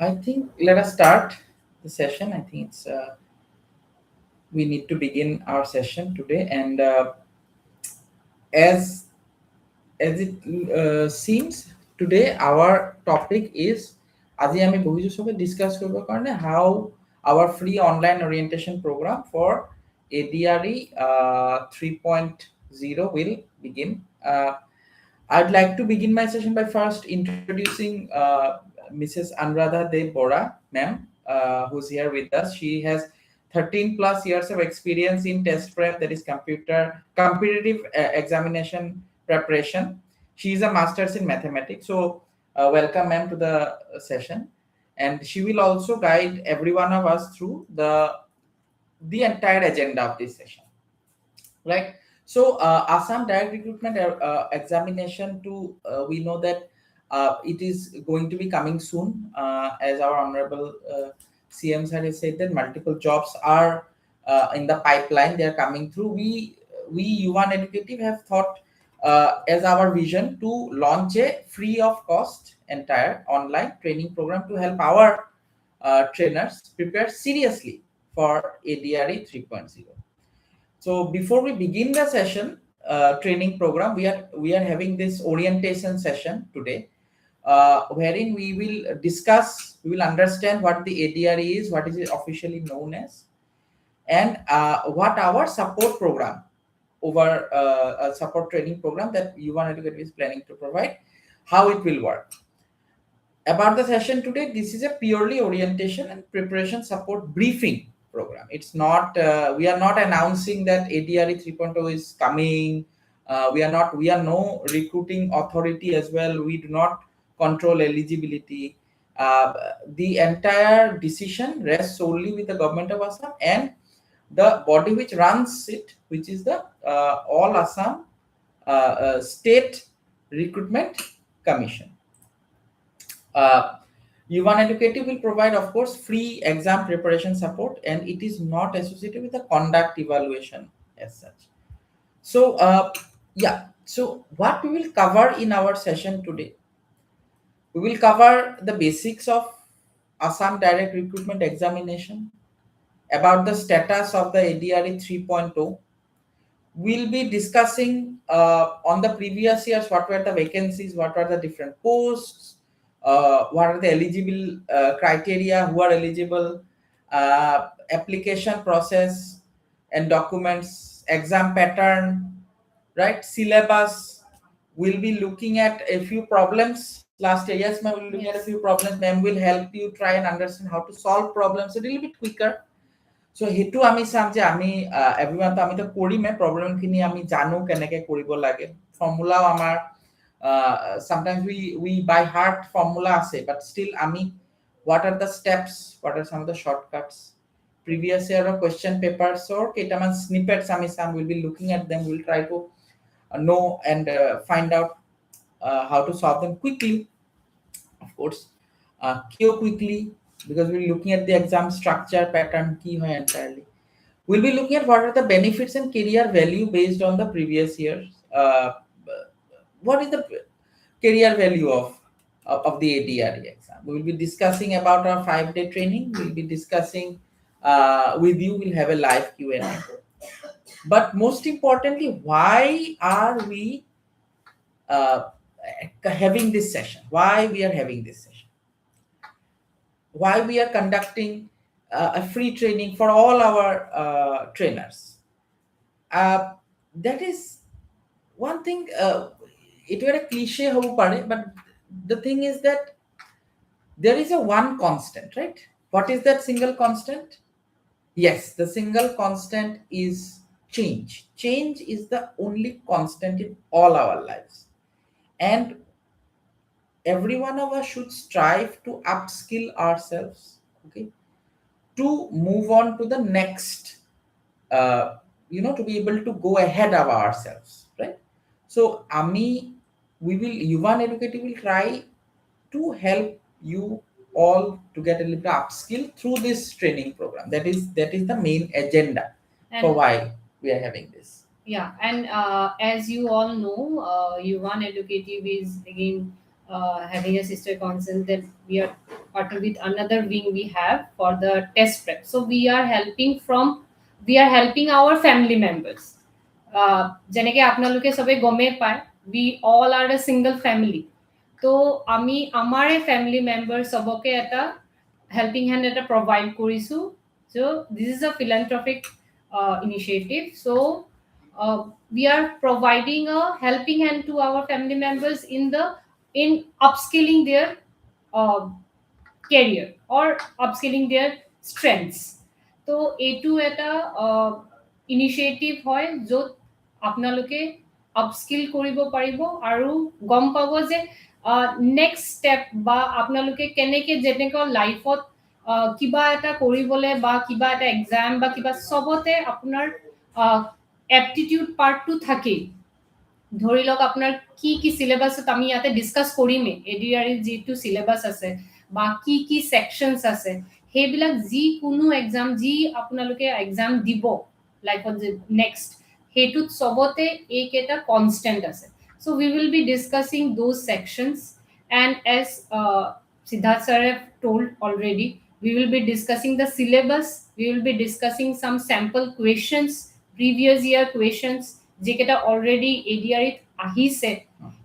I think let us start the session. I think it's we need to begin our session today, and as it seems today our topic is আজি আমি বহিছো সবে discuss কৰিব কাৰণে how our free online orientation program for ADRE 3.0 will begin. I'd like to begin my session by first introducing Mrs. Anuradha De Bora, ma'am, who's here with us. She has 13 plus years of experience in test prep, that is competitive examination preparation. She is a master's in mathematics. So welcome, ma'am, to the session. And she will also guide every one of us through the entire agenda of this session. Right? So Assam direct recruitment examination to we know that it is going to be coming soon, as our honorable CM sir has said that multiple jobs are in the pipeline. They are coming through. We Yuvaan Educative have thought as our vision to launch a free of cost entire online training program to help our trainers prepare seriously for ADRE 3.0. So before we begin the session training program, we are having this orientation session today, wherein we will discuss, we will understand what the ADRE is, what is it officially known as, and what our support program over a support training program that Yuvaan Educative is planning to provide, how it will work. About the session today, this is a purely orientation and preparation support briefing program. It's not we are not announcing that ADRE 3.0 is coming. We are no recruiting authority as well. We do not control eligibility. The entire decision rests solely with the government of Assam and the body which runs it, which is the All Assam State Recruitment Commission. Yuvaan Educative will provide, of course, free exam preparation support, and it is not associated with the conduct evaluation as such. So, so what we will cover in our session today, we will cover the basics of Assam Direct Recruitment Examination, about the status of the ADRE 3.0. We'll be discussing on the previous years, what were the vacancies, what were the different posts, what are the eligible criteria, who are eligible, application process and documents, exam pattern, right, syllabus. We'll be looking at a few problems. Last year, yes, ma'am, we'll be looking at a few problems. Ma'am will help you try and understand how to solve problems a little bit quicker. So হেতু আমি চাম যে আমি everyone তো আমি তো কৰিমে problem খিনি আমি জানো কেনেকে কৰিব লাগে ফৰ্মুলাও আমাৰ sometimes we by heart formula ase, but still ami what are the steps, what are some of the shortcuts, previous year of question papers or ketaman snippets ami sam will be looking at them. We'll try to know and find out how to solve them quickly, of course, quickly, because we're looking at the exam structure pattern key hoy entirely. We'll be looking at what are the benefits and career value based on the previous years. What is the career value of the ADRE exam? We will be discussing about our 5-day training. We'll be discussing with you. We'll have a live Q&A. But most importantly, why are we having this session? Why we are having this session? Why we are conducting a free training for all our trainers? That is one thing. It were a cliche, but the thing is that there is a one constant, right? What is that single constant? Yes, the single constant is change. Change is the only constant in all our lives, and every one of us should strive to upskill ourselves, okay, to move on to the next, to be able to go ahead of ourselves, right? So we will, Yuvaan Educative will try to help you all to get a little upskill through this training program. That is the main agenda for why we are having this. Yeah, and as you all know, Yuvaan Educative is again having a sister council, that we are partnered with another wing we have for the test prep. So we are helping our family members. যেনেকে আপোনালোকে সবে গমে পায়, we all are a single family. তো আমি আমাৰে family members সবকে এটা helping hand এটা provide কৰিছো. So this is a philanthropic initiative. So we are providing a helping hand to our family members in upskilling their uh, career or upskilling their strengths. তো এইটো এটা initiative হয় য'ত আপোনালোকে আপস্কিল কৰিব পাৰিব আৰু গম পাব যে নেক্সট ষ্টেপ বা আপোনালোকে কেনেকৈ যেনেকৈ লাইফত কিবা এটা কৰিবলৈ বা কিবা এটা এক্সাম বা কিবা চবতে আপোনাৰ এপ্টিটিউড পাৰ্টটো থাকেই। ধৰি লওক আপোনাৰ কি কি সিলেবাসত আমি ইয়াতে ডিসকাস কৰিমে, এডিআৰই যেটো সিলেবাস আছে বা কি কি সেকশনস আছে, হেবিলাক যি কোনো এক্সাম যি আপোনালোকে এক্সাম দিব লাইফত যে নেক্সট, হেতুত সবতে এক এটা কনস্ট্যান্ট আছে। So we will be discussing those sections and as Siddharth sir have told already, we will be discussing the syllabus, we will be discussing some sample questions, previous year questions যেটা already এডিআরইত আহিছে,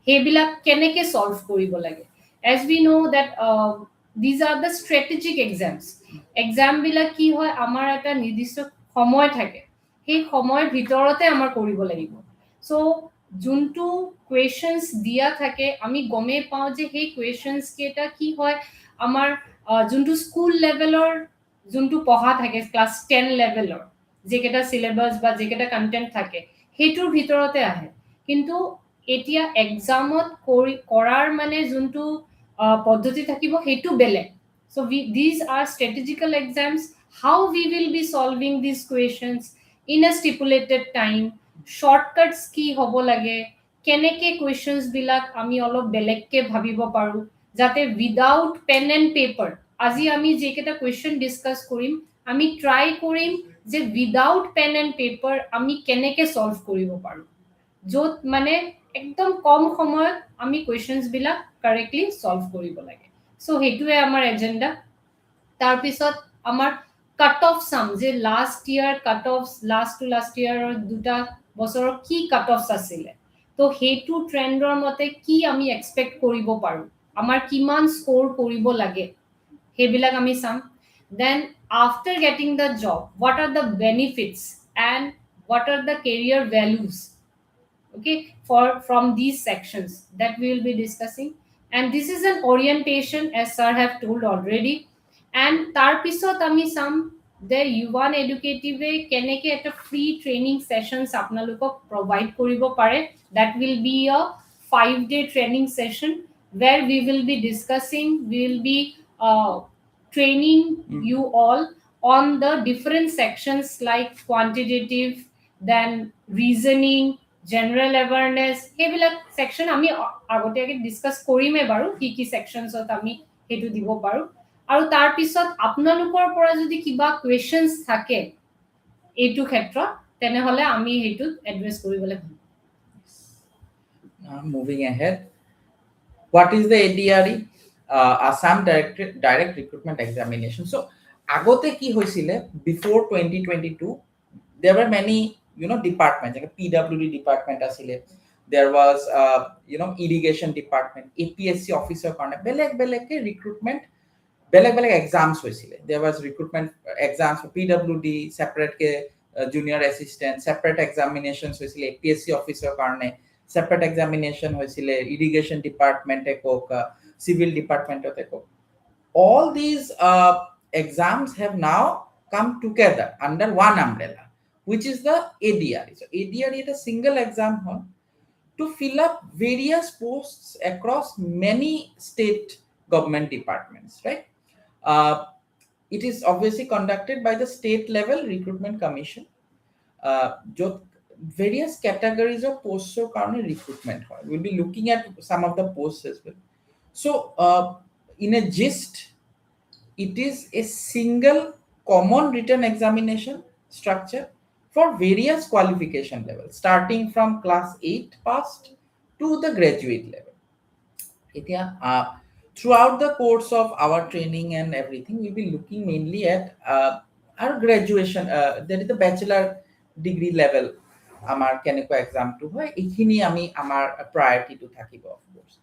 হেবিলাক কেনেকে solve কৰিব লাগে। as we know that these are the strategic exams, exam বিলাক কি হয় আমাৰ এটা নিৰ্দিষ্ট সময় থাকে, সেই সময়ৰ ভিতৰতে আমাৰ কৰিব লাগিব। সো যোনটো কুৱেশ্যনছ দিয়া থাকে আমি গমে পাওঁ যে সেই কুৱেশ্যনছ কেটা কি হয় আমাৰ যোনটো স্কুল লেভেলৰ যোনটো পঢ়া থাকে ক্লাছ 10 লেভেলৰ যেকেটা সিলেবাস বা যেকেটা কন্টেন্ট থাকে হেতুৰ ভিতৰতে আহে। কিন্তু এতিয়া এক্সামত কৰাৰ মানে যোনটো পদ্ধতি থাকিব হেতু বেলেগ। So these are strategical exams, how we will be solving these questions in a stipulated time, shortcuts কি হ'ব লাগে, কেনেকে questions বিলাক আমি অলপ বেলেগকে ভাবিব পাৰো যাতে without pen and paper, আজি আমি যেকেটা question discuss কৰিম আমি ট্ৰাই কৰিম যে উইদাউট পেন এণ্ড পেপাৰ আমি কেনেকে সলভ কৰিব পাৰো, য'ত মানে একদম কম সময়ত আমি কুৱেশ্যনছ বিলাক কাৰেক্টলি সলভ কৰিব লাগে। সো হেতুৱে আমাৰ এজেন্ডা। তাৰ পিছত আমাৰ কাট অফ সাম যে last year cut off last ইয়াৰৰ দুটা বছৰৰ কি কাট অফ আছিলে, তো হেতু ট্ৰেন্ডৰ মতে কি আমি এক্সপেক্ট কৰিব পাৰো, আমাৰ কিমান স্কোৰ কৰিব লাগে হেবিলাক আমি চাম। Then after getting the job, what are the benefits and what are the career values, okay, for from these sections that we will be discussing. And this is an orientation as sir have told already. And tar pisot ami sam the Yuvaan Educative keneke eta free training sessions apnalokok provide koribo pare, that will be a 5-day training session where we will be discussing, we will be training you all on the different sections like quantitative, then reasoning, general awareness, হেবিলাক section আমি আগতেকে discuss কৰিমে বাৰু কি কি সেকশনছত আমি হেতু দিব পাৰো। আৰু তাৰ পিছত আপোনালোকৰ পৰা যদি কিবা কোৱেশ্চনছ থাকে এইটো ক্ষেত্ৰত তেনেহলে আমি হেতু এড্ৰেছ কৰিবলৈ ভাল। Moving ahead, what is the ADRE? Assam Direct Recruitment Examination. So agote ki hoisile before 2022 there were many departments like PWD department asile, there was irrigation department, APSC officer karone beleg ke recruitment beleg exams hoisile. There was recruitment exams for PWD, separate ke junior assistant, separate examinations hoisile APSC officer karone, separate examination hoisile irrigation department ekok, civil department ekok. All these exams have now come together under one umbrella, which is the ADRE. So ADRE is a single exam to fill up various posts across many state government departments, right? It is obviously conducted by the state level recruitment commission. Various categories of posts karone recruitment hoy. We'll be looking at some of the posts as well. So in a gist, it is a single common written examination structure for various qualification levels starting from class 8 passed to the graduate level. এতিয়া throughout the course of our training and everything, we'll be looking mainly at our graduation, that is the bachelor degree level আমাৰ কেনেকুৱা এক্সামটো হয় এইখিনি আমি আমাৰ প্ৰায়ৰিটিটো থাকিব of course.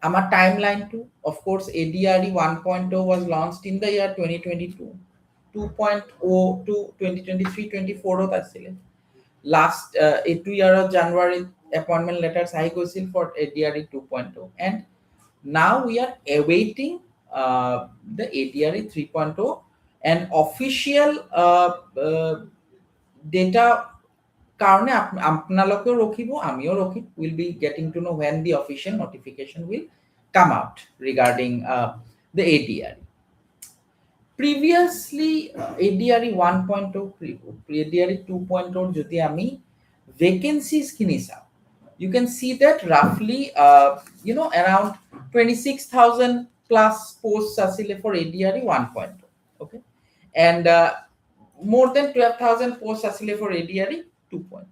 Our timeline to, of course, ADRE 1.0 was launched in the year 2022. 2.0 to 2023-24 asile. Last 2 year of January appointment letters I gosil for ADRE 2.0, and now we are awaiting the ADRE 3.0 and official data karone apnaloke rokhibo amio rokhim. Will be getting to know when the official notification will come out regarding the ADRE. Previously ADRE 1.0 ADRE 2.0 jodi ami vacancies kini sa, you can see that roughly around 26,000 plus posts asile for ADRE 1.0, okay, and more than 12,000 posts asile for ADRE 2.0.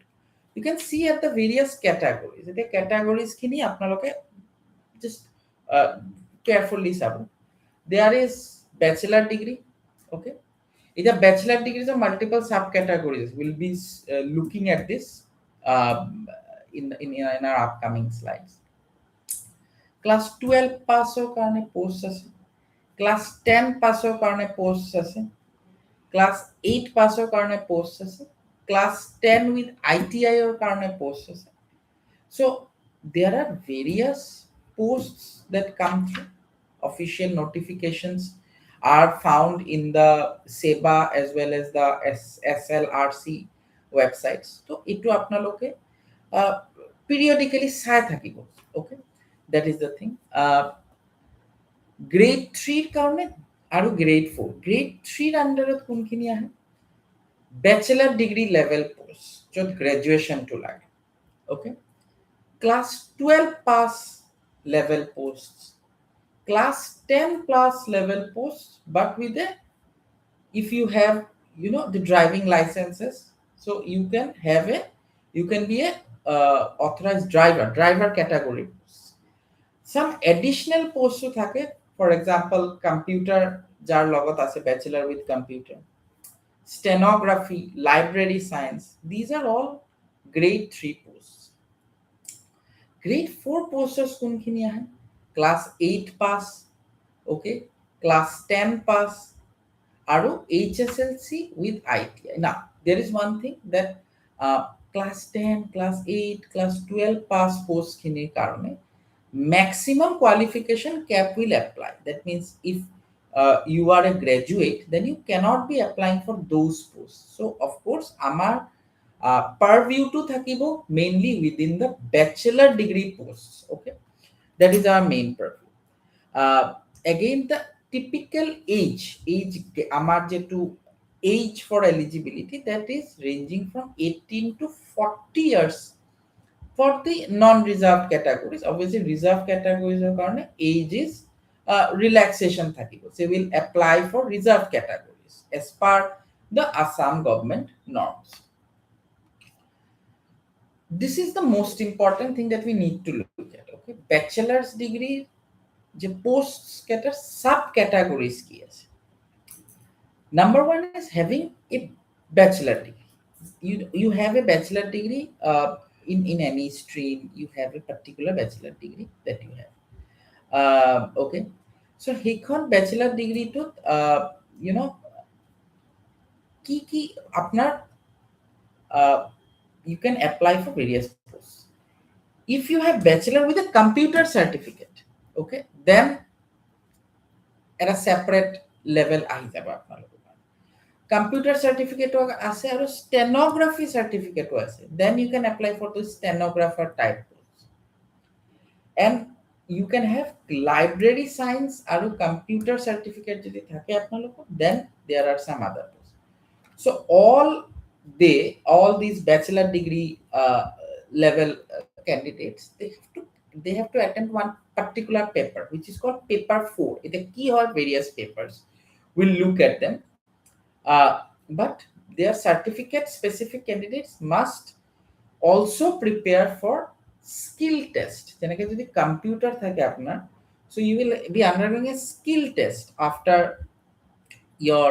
You can see at the various categories. The categories kini apnaloke just carefully sab. There is bachelor degree, okay. In the bachelor degrees of multiple subcategories. We'll be looking at this in our upcoming slides. Class 12 pass ho karone posts ase, class 10 pass ho karone posts ase, class 8 pass ho karone posts ase, class 10 with ITI or karone posts ase. So there are various posts that come through. Official notifications are found in the SEBA as well as the SLRC websites. So itu apnaloke periodically sai thakibo, okay, that is the thing. Grade 3 karone aru grade 4, grade 3 under kunkhini ahe bachelor degree level posts jot graduation to lage, okay, class 12 pass level posts, class 10 plus level posts, but with a, if you have the driving licenses, so you can be a authorized driver category posts. Some additional posts to thake, for example computer jar logot ase bachelor with computer, stenography, library science, these are all grade 3 posts. Grade 4 posters kunkhini ahe class 8 pass, okay, class 10 pass aru HSLC with ITI. Now there is one thing that class 10, class 8, class 12 pass posts khini karone maximum qualification cap will apply. That means if you are a graduate, then you cannot be applying for those posts. So of course amar purview to thakibo mainly within the bachelor degree posts, okay, that is our main purview. Again the typical age amar jetu age for eligibility, that is ranging from 18 to 40 years for the non-reserved categories. Obviously reserved categories are karone age is relaxation thakibo, so will apply for reserved categories as per the Assam government norms. This is the most important thing that we need to look at, okay. Bachelor's degree je posts cater subcategories ki ase. Number one is having a bachelor degree. You have a bachelor degree in any stream, you have a particular bachelor degree that you have, okay. So hekhon bachelor degree to ki apnar you can apply for various posts. If you have bachelor with a computer certificate, okay, then at a separate level ahi jabo apnalok. Computer certificate ase aru stenography certificate ase, then you can apply for the stenographer type posts. And you can have library science aru computer certificate jodi thake apnalok, then there are some other posts. So all these bachelor degree level candidates, they have to attend one particular paper which is called paper 4. The key or various papers, we'll look at them, but their certificate specific candidates must also prepare for skill test যেনেকে যদি computer থাকে আপনার, so you will be undergoing a skill test after your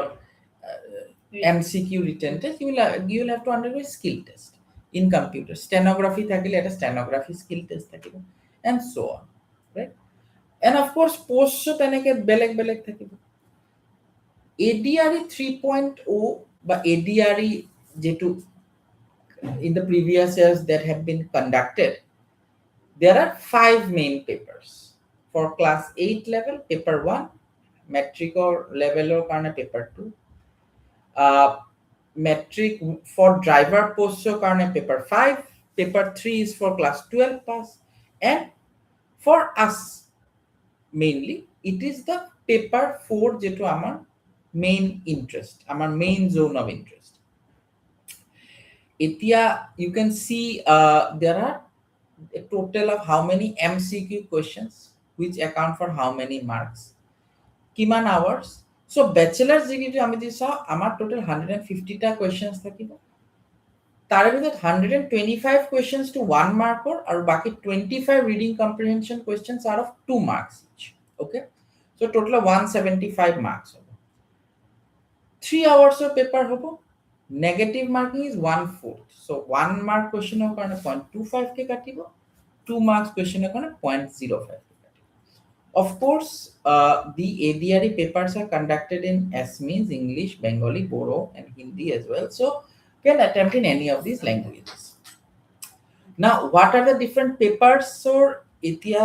MCQ written test. You will have to undergo a skill test in computer. Stenography থাকলে একটা stenography skill test থাকিব and so on, right? And of course post তেনেকে বেলেগ থাকিব। ADRE 3.0 বা ADRE যেটো in the previous years that have been conducted, there are 5 main papers. For class 8 level, paper 1, metric or level or karne paper 2, metric for driver post karne paper 5, paper 3 is for class 12 pass, and for us mainly it is the paper 4 যেটো আমার main interest, আমার main zone of interest. Etia, you can see there are a total of how many MCQ questions which account for how many marks, kiman hours. So bachelor's degree আমি যে saw আমার total 150 টা questions থাকিব, তার ভিতৰত 125 questions to 1 mark or বাকি 25 reading comprehension questions are of 2 marks each. Okay, so total of 175 marks hobo. 3 hours of paper hobo. Negative marking is 1/4, so 1 mark question or karone 0.25 ke katibo, 2 marks question or karone 0.05 ke katibo. Of course the ADRE papers are conducted in Assamese, English, Bengali, Bodo and Hindi as well, so you can attempt in any of these languages. Now what are the different papers? So etia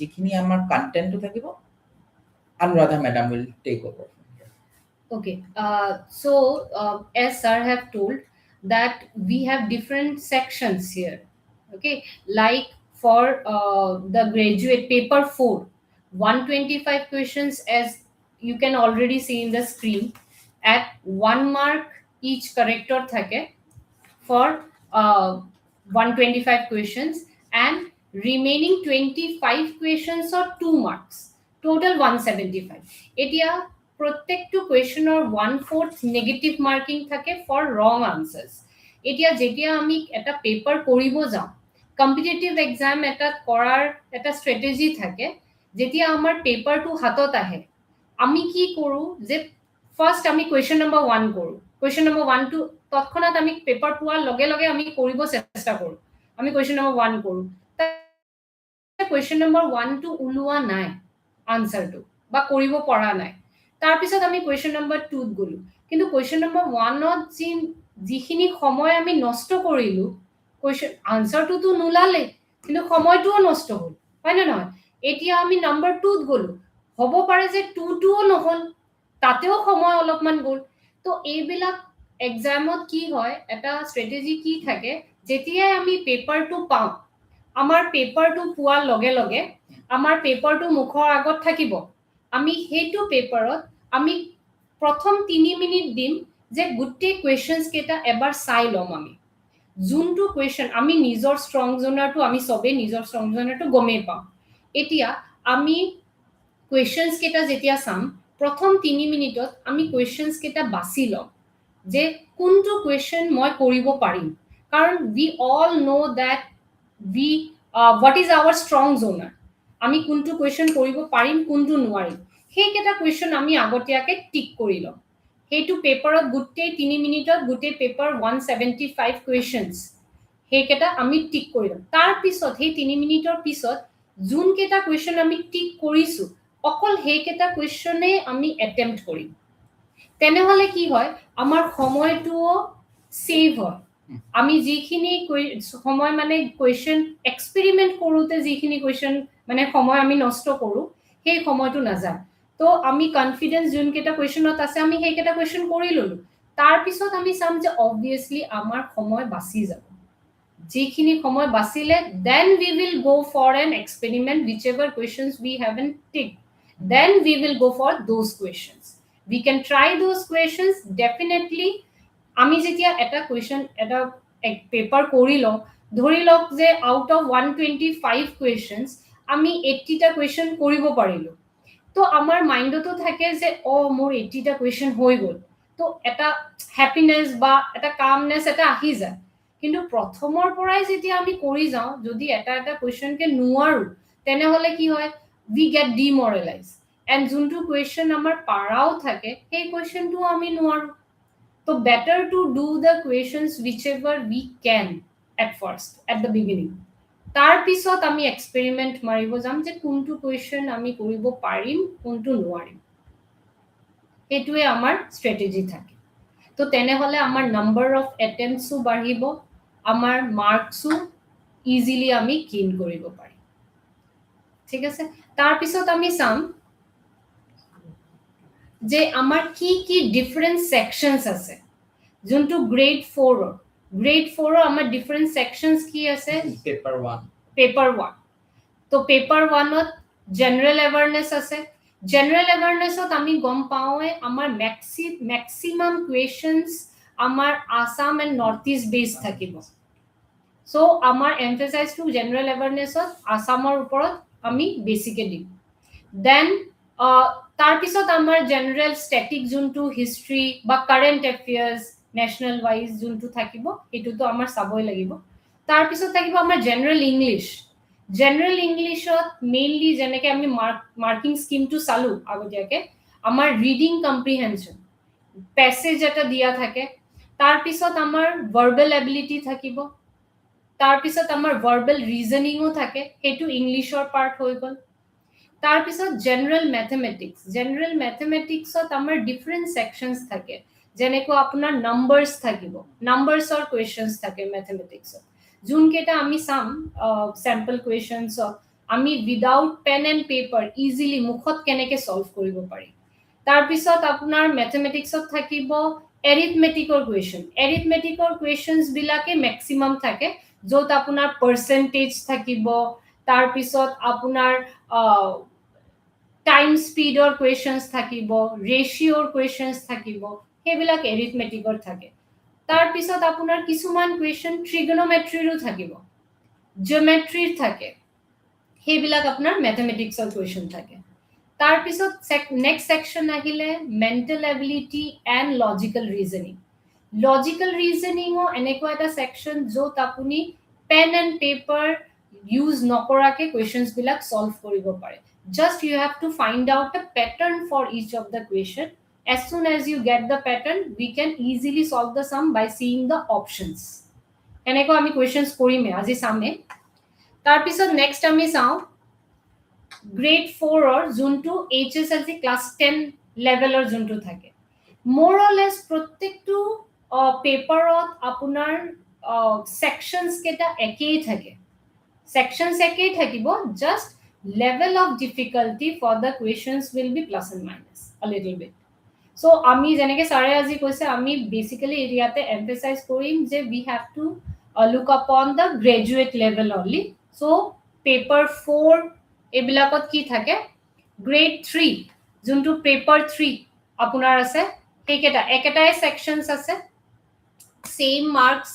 jekhini amar content to thakibo, Anuradha madam will take over. Okay, as sir have told that we have different sections here. Okay, like for the graduate paper 4, 125 questions, as you can already see in the screen, at 1 mark each corrector thake for 125 questions, and remaining 25 questions or 2 marks, total 175. Etia প্রত্যেকটো কুৱেশ্যনৰ 1/4 negative marking থাকে for ৰং আনসাৰ্স। এতিয়া যেতিয়া আমি এটা paper কৰিব যাওঁ, competitive exam এটা কৰাৰ এটা ষ্ট্ৰেটেজি থাকে, যেতিয়া আমাৰ পেপাৰটো হাতত আহে আমি কি কৰো যে ফাৰ্স্ট আমি কুৱেশ্যন নম্বৰ 1 কৰো, কুৱেশ্যন নম্বৰ 1 টু তৎক্ষণাত আমি পেপাৰ পোৱাৰ লগে লগে আমি কৰিব চেষ্টা কৰো, আমি কুৱেশ্যন নম্বৰ 1 কৰো, কুৱেশ্যন নম্বৰ 1 টু উলোৱা নাই আনসাৰটো বা কৰিব পৰা নাই, তাৰ পিছত আমি কুৱেশ্যন নম্বৰ 2 ত গলো, কিন্তু কুৱেশ্যন নম্বৰ 1 ত যিখিনি সময় আমি নষ্ট কৰিলো, কুৱেশ্যন আনসাৰটো নোলালে কিন্তু সময়টোও নষ্ট হ'ল, হয় না নহয়? এতিয়া আমি নম্বৰ 2 ত গলো, হ'ব পাৰে যে 2 টোও নহল, তাতেও সময় অলপমান গল। তো এইবিলাক এক্সামত কি হয়, এটা ষ্ট্ৰেটেজি কি থাকে, যেতিয়াই আমি পেপাৰটো পাওঁ, আমাৰ পেপাৰটো পোৱাৰ লগে লগে আমাৰ পেপাৰটো মুখৰ আগত থাকিব, আমি হেতু পেপাৰত আমি প্ৰথম 3 মিনিট দিম যে গুটে কোৱেশ্চনস কেটা এবাৰ চাই লম, আমি যোনটো কোৱেশ্চন আমি নিজৰ ষ্ট্ৰং জোনাৰটো আমি সবে নিজৰ ষ্ট্ৰং জোনাৰটো গমেই পাম। এতিয়া আমি কোৱেশ্চনস কেটা যেতিয়া চাম, প্ৰথম 3 মিনিটত আমি কোৱেশ্চনস কেটা বাছি লম যে কোনটো কোৱেশ্চন মই কৰিব পাৰিম, কাৰণ we all know that what is our strong zone, আমি কোনটো কোৱেশ্চন কৰিব পাৰিম কোনটো নোৱাৰিম, হেকেটা কোৱেশ্চন আমি আগতিয়াকে টিক কৰি লম। হেতু পেপাৰত গুটে 3 মিনিটত গুটে পেপাৰ 175 কোৱেশ্চনস হেকেটা আমি টিক কৰি লম। তাৰ পিছত হে 3 মিনিটৰ পিছত যোন কেটা কোৱেশ্চন আমি টিক কৰিছো, অকল হেকেটা কোৱেশ্চনে আমি অ্যাটেম্প্ট কৰিম। তেনেহলে কি হয়, আমাৰ সময়টোও সেভ হয়। আমি যিখিনি সময় মানে কোৱেশ্চন এক্সপেৰিমেন্ট কৰোতে যিখিনি কোৱেশ্চন মানে সময় আমি নষ্ট কৰো, সেই সময়টো না যায়। তো আমি কনফিডেন্স যোন কেটা কোৱেশ্চনত আছে আমি হেকেটা কোৱেশ্চন কৰি ললো, তাৰ পিছত আমি চাম যে অবভিয়াসলি আমাৰ সময় বাছি যাব। যিখিনি সময় বাছিলে then we will go for an experiment, whichever questions we haven't ticked, then we will go for those questions. We can try those questions definitely. আমি যেতিয়া এটা কোৱেশ্চন এটা পেপাৰ কৰি লওঁ, ধৰি লওক যে আউট অফ 125 কোৱেশ্চনস আমি 80 টা কোৱেশ্চন কৰিব পাৰিলো, তো আমাৰ মাইন্ডতো থাকে যে ও মোৰ 80 টা কোৱেশ্চন হৈ গল, তো এটা হ্যাপিনেস বা এটা কামনেস এটা আহি যায়। কিন্তু প্ৰথমৰ পৰাই যেতিয়া আমি কৰি যাওঁ যদি এটা এটা কোৱেশ্চনকে নোৱাৰো তেনেহলে কি হয় we get demoralized and যোনটো কোৱেশ্চন আমাৰ পাৰাও থাকে সেই কোৱেশ্চনটো আমি নোৱাৰো so better to do the questions whichever we can at first at the beginning তাৰ পিছত আমি এক্সপেৰিমেন্ট মাৰিব যাম যে কোনটো কোৱেশ্চন আমি কৰিব পাৰিম কোনটো নোৱাৰিম এটোৱে আমাৰ স্ট্ৰ্যাটেজি থাকে তো তেনেহলে আমাৰ নাম্বাৰ অফ অ্যাটেম্পটসও বাঢ়িব আমাৰ মাৰ্কসও ইজিলি আমি গেইন কৰিব পাৰিম ঠিক আছে তাৰ পিছত আমি চাম যে আমাৰ কি কি ডিফাৰেন্ট সেকশনস আছে যোনটো গ্ৰেড 4 গ্ৰেড 4 আমাৰ ডিফারেন্ট সেকশনস কি আছে পেপার 1 তো পেপার 1 ত জেনারেল অ্যাওয়ারনেস আছে জেনারেল অ্যাওয়ারনেসত আমি গম পাওয়ে আমাৰ ম্যাক্সিমাম কোয়েশ্চনস আমাৰ Assam and north east base থাকিব সো আমাৰ এমফাসাইজ টু জেনাৰেল অ্যাওয়াৰনেসত আসামৰ ওপৰত আমি বেসিকে দিম দেন তাৰ পিছত আমাৰ জেনাৰেল স্ট্যাটিক যোনটো হিস্ট্ৰি বা কাৰেন্ট অ্যাফেয়াৰ্স ন্যাশনাল ওয়াইজ যোনটো থাকিব এটোতো আমাৰ চাবই লাগিব তাৰ পিছত থাকিব আমাৰ জেনাৰেল ইংলিশ জেনাৰেল ইংলিশত মেইনলি যেনেকে আমি মাৰ্কিং স্কিমটো চালু আগতিয়াকে আমাৰ ৰিডিং কম্প্ৰিহেনশন প্যাসেজ এটা দিয়া থাকে তাৰ পিছত আমাৰ ভাৰ্বাল এবিলিটি থাকিব তাৰ পিছত আমাৰ ভাৰ্বাল ৰিজনিংও থাকে হেতু ইংলিশৰ পাৰ্ট হৈ গল তাৰ পিছত জেনাৰেল ম্যাথমেটিক্সত আমাৰ ডিফাৰেন্ট সেকশনস থাকে যেনেকৈ আপোনাৰ নাম্বাৰস থাকিব নাম্বাৰসৰ কোৱেশ্চনস থাকে ম্যাথমেটিক্সত যোন কেটা আমি সাম স্যাম্পল কোৱেশ্চনস আমি without pen and paper easily মুখত কেনেকে সলভ কৰিব পাৰি তাৰ পিছত আপোনাৰ ম্যাথমেটিক্সত থাকিব এৰিথমেটিকৰ কোৱেশ্চনস বিলাকে ম্যাক্সিমাম থাকে যত আপোনাৰ পাৰ্সেন্টেজ থাকিব তাৰ পিছত আপোনাৰ টাইম স্পিডৰ কোৱেশ্চনস থাকিব ৰেশিওৰ কোৱেশ্চনস থাকিব হেবিলাক এৰিথমেটিকৰ থাকে তাৰ পিছত আপোনাৰ কিছুমান কোৱেশ্চন ট্ৰিগনোমেট্ৰিৰো থাকিব জিওমেট্ৰিৰ থাকে হেবিলাক আপোনাৰ ম্যাথমেটিক্সৰ কোৱেশ্চন থাকে তাৰ পিছত নেক্সট সেকশন আহিলে মেন্টাল এবিলিটি এন্ড লজিক্যাল ৰিজনিংও এনেকুৱা এটা সেকশন যত আপুনি পেন এন্ড পেপাৰ ইউজ নকৰাকে কোৱেশ্চনস বিলাক সলভ কৰিব পাৰে just you have to find out a pattern for each of the question as soon as you get the pattern we can easily solve the sum by seeing the options এনেকৈ আমি questions কৰিমে আজি সামনে তাৰ পিছত next আমি চাও grade 4 অৰ যোনটো HSLC class 10 লেভেলৰ যোনটো থাকে মোৰ অৰ লেস প্ৰত্যেকটো পেপাৰত আপোনাৰ সেকশনস কেটা একেই থাকে sections একেই থাকিব just level of difficulty for the questions will be plus and minus a little bit so আমি যেনেকে সারে আজি কৈছে আমি basically এরিয়াতে emphasize কৰিম যে we have to look upon the graduate level only so paper 4 এবিলাকত কি থাকে grade 3 যোনটো paper 3 আপোনাৰ আছে এইকেটা একেটাই sections আছে same marks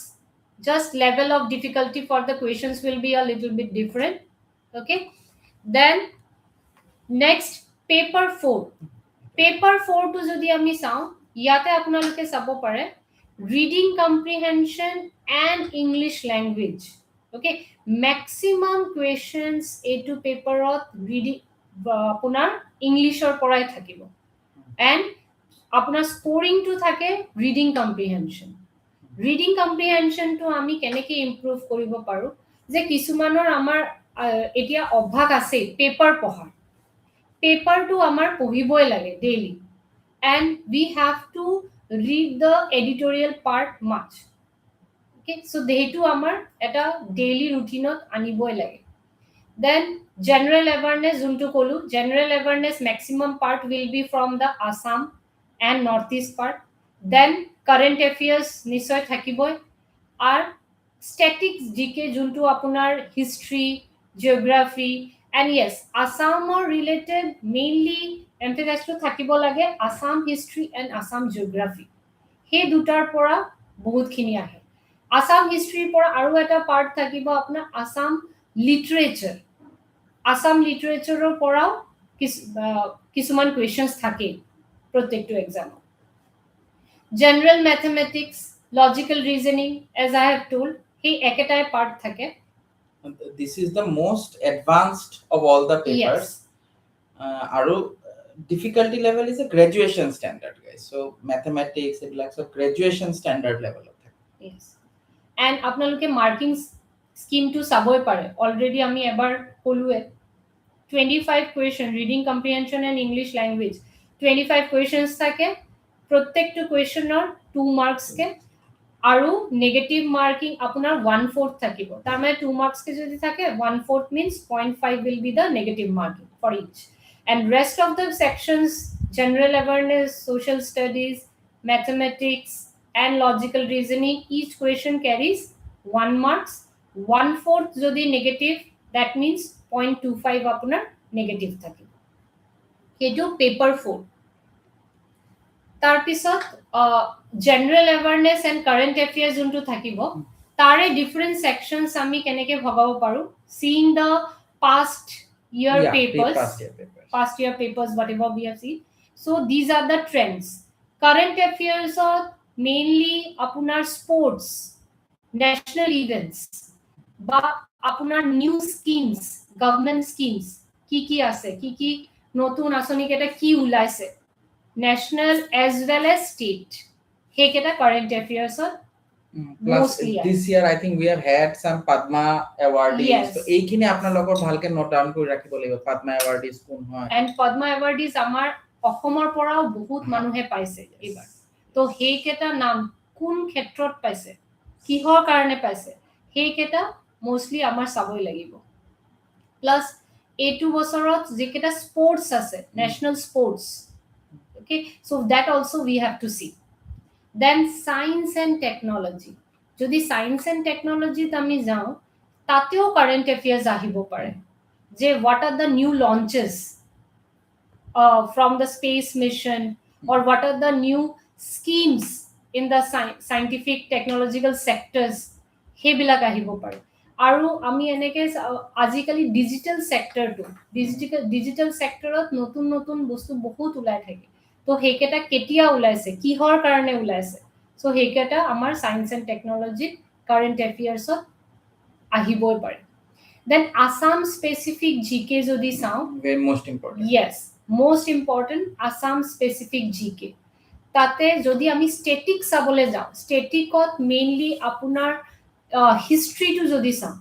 just level of difficulty for the questions will be a little bit different okay then next paper 4 to jodi ami sao yate apnaloke sabo pare reading comprehension and english language okay maximum questions a2 paper ot reading apunar english or porai thakibo and apunar scoring to thake reading comprehension to আমি কেনেকে improve কৰিব পাৰো যে কিছুমানৰ আমাৰ এতিয়া অভ্যাস আছে পেপাৰ পঢ়া পেপাৰটো আমাৰ পঢ়িবই লাগে daily and we have to read the editorial part much okay so দেহেটো আমাৰ এটা ডেইলি ৰুটিনত আনিবই লাগে then general awareness যোনটো কলো general awareness maximum part will be from the Assam and northeast part then current affairs নিশ্চয় থাকিবই আর statics জিকে যোনটো আপোনাৰ history geography and yes Assam or related mainly emphasize to থাকিব লাগে Assam history and Assam geography হে দুটাৰ পৰা বহুত খিনি আহে Assam history পৰা আৰু এটা পাৰ্ট থাকিব আপোনাৰ Assam literature পৰাও কিছুমান কোৱেশ্চনস থাকে প্ৰত্যেকটো exam general mathematics logical reasoning as I have told সেই একেটাই পার্ট থাকে This is the most advanced of all the papers. Aru difficulty level is a graduation standard, guys. So mathematics, so graduation standard level. Yes. And আপোনালোকে marking স্কিমটো চাবই পাৰে already আমি এবাৰ কলুৱে 25 question reading comprehension and English language 25 questions থাকে প্ৰত্যেকটো কোয়েশ্চনৰ 2 marks কে আৰু নেগেটিভ মাৰ্কিং আপোনাৰ 1/4 থাকিব তাৰ মানে 2 মার্কস কে যদি থাকে 1/4 means 0.5 will be the negative marking for each and rest of the sections general awareness social studies mathematics and logical reasoning each question carries 1 marks 1/4 যদি negative that means 0.25 আপোনাৰ negative থাকিব সেইটো পেপাৰ 4 তাৰ পিছত general অ্যাৱাৰনেস and current অ্যাফেয়াৰ্স যোনটো থাকিব তাৰে different sections আমি কেনেকে ভগাব পাৰো seeing the past year papers past year papers whatever we have seen so these are the trends current affairs are mainly apunar sports national events বা আপোনাৰ নিউ স্কিমস গভর্নমেন্ট স্কিমস কি আছে কি নতুন আসনি কেটা কি উলাইছে national as well as state হেকেটা current affairs plus this year I think we have had some Padma awardees so এইখিনি আপোনালোকৰ ভালকে নোট ডাউন কৰি ৰাখিব লাগিব Padma awardees কোন হয় and Padma awardees আমাৰ অসমৰ পৰাও বহুত মানুহে পাইছে এবাৰ তো হেকেটা নাম কোন ক্ষেত্ৰত পাইছে কিহৰ কাৰণে পাইছে হেকেটা মোস্টলি আমাৰ চাবই লাগিব প্লাস এইটো বছৰত যেকেটা স্পোর্টস আছে national sports okay so that also we have to see then science and technology যদি science and technology আমি যাও তাতেও current affairs আহিব পাৰে যে what are the new launches from the space mission or what are the new schemes in the scientific technological sectors হেবিলাক আহিব পাৰে আৰু আমি এনেকে আজিকালি ডিজিটাল সেক্টৰটো ডিজিটাল সেক্টৰত নতুন নতুন বস্তু বহুত ওলাই থাকে তো হেকেটা কেতিয়া ওলাইছে কিহৰ কাৰণে ওলাইছে সো হেকেটা আমাৰ সায়েন্স এন্ড টেকনলজি কাৰেন্ট অ্যাফেয়াৰ্সত আহিবই পাৰে then Assam specific GK যদি চাও very most important yes most important Assam specific GK তাতে যদি আমি স্ট্যাটিক চাবলে যাও স্ট্যাটিকত মেইনলি আপোনাৰ হিস্ট্ৰিটো যদি চাও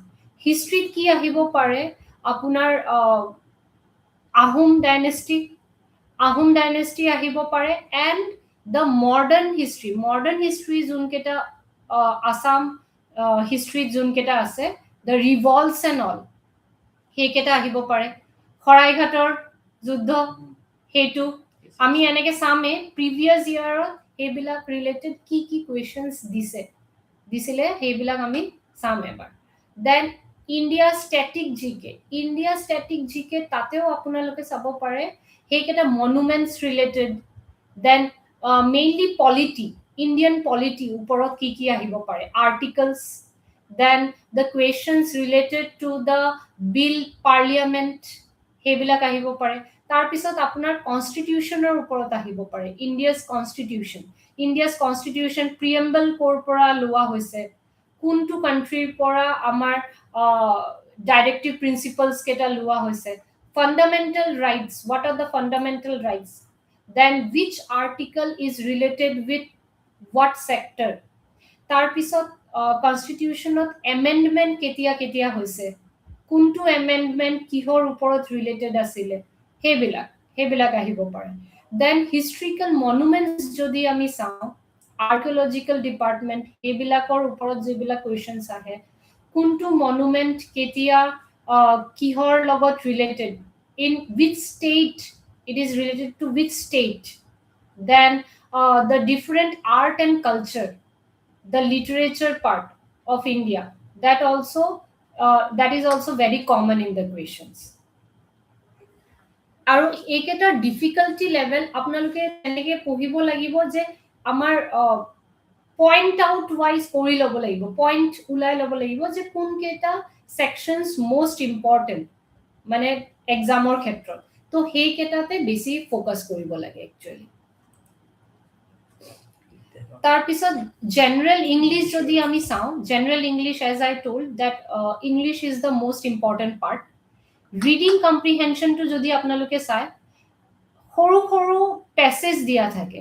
হিস্ট্ৰিত কি আহিব পাৰে আপোনাৰ আহোম ডাইনেষ্টি আহিব পাৰে and the modern history যোনকেটা Assam হিস্ট্ৰি যোনকেটা আছে the revolts and all হেকেটা আহিব পাৰে খৰাইঘাটৰ যুদ্ধ হেতু আমি এনেকে সামে প্ৰিভিয়াস ইয়াৰত হেবিলাক ৰিলেটেড কি কোয়েশ্চনস দিছিলে হেবিলাক আমি সাম এবাৰ then India static GK তাতেও আপোনালোকে চাব পাৰে হেকেটা monuments related then mainly polity Indian polity ওপৰত কি আহিব পাৰে articles then the questions related to the bill parliament হেবিলাক আহিব পাৰে তাৰ পিছত আপোনাৰ কনস্টিটিউশনৰ ওপৰত আহিব পাৰে India's constitution preamble কৰ পৰা লোৱা হৈছে কোনটো কান্ট্ৰিৰ পৰা আমাৰ directive principles কেটা লোৱা হৈছে fundamental rights what are the fundamental rights then which article is related with what sector তাৰ পিছত কনস্টিটিউশনত amendment কেতিয়া হৈছে কোনটো amendment কিহৰ ওপৰত ৰিলেটেড আছিল হেবিলাক আহিব পাৰে then historical monuments যদি আমি চাও archaeological department হেবিলাকৰ ওপৰত যেবিলাক কোৱেশ্চনস আহে কোনটো মনুমেন্ট কেতিয়া কিহৰ লগত related in which state it is related to which state then the different art and culture the literature part of India that is also very common in the questions আৰু এইকেটা difficulty level আপোনালোকে এনেকে পঢ়িব লাগিব যে আমাৰ point out wise কৰি লব লাগিব পয়েন্ট উলাই লব লাগিব যে কোন কেটা সেকশনস মোস্ট ইম্পর্টেন্ট মানে এক্সামৰ ক্ষেত্ৰত তো হেই কেটাতে বেছি ফোকাস কৰিব লাগে একচুয়ালি তাৰপিছত জেনাৰেল ইংলিছ যদি আমি চাওঁ, general English as I told that English is the most important part. Reading কম্প্ৰিহেনশ্যনটো যদি আপোনালোকে চায়, সৰু সৰু পেছেজ দিয়া থাকে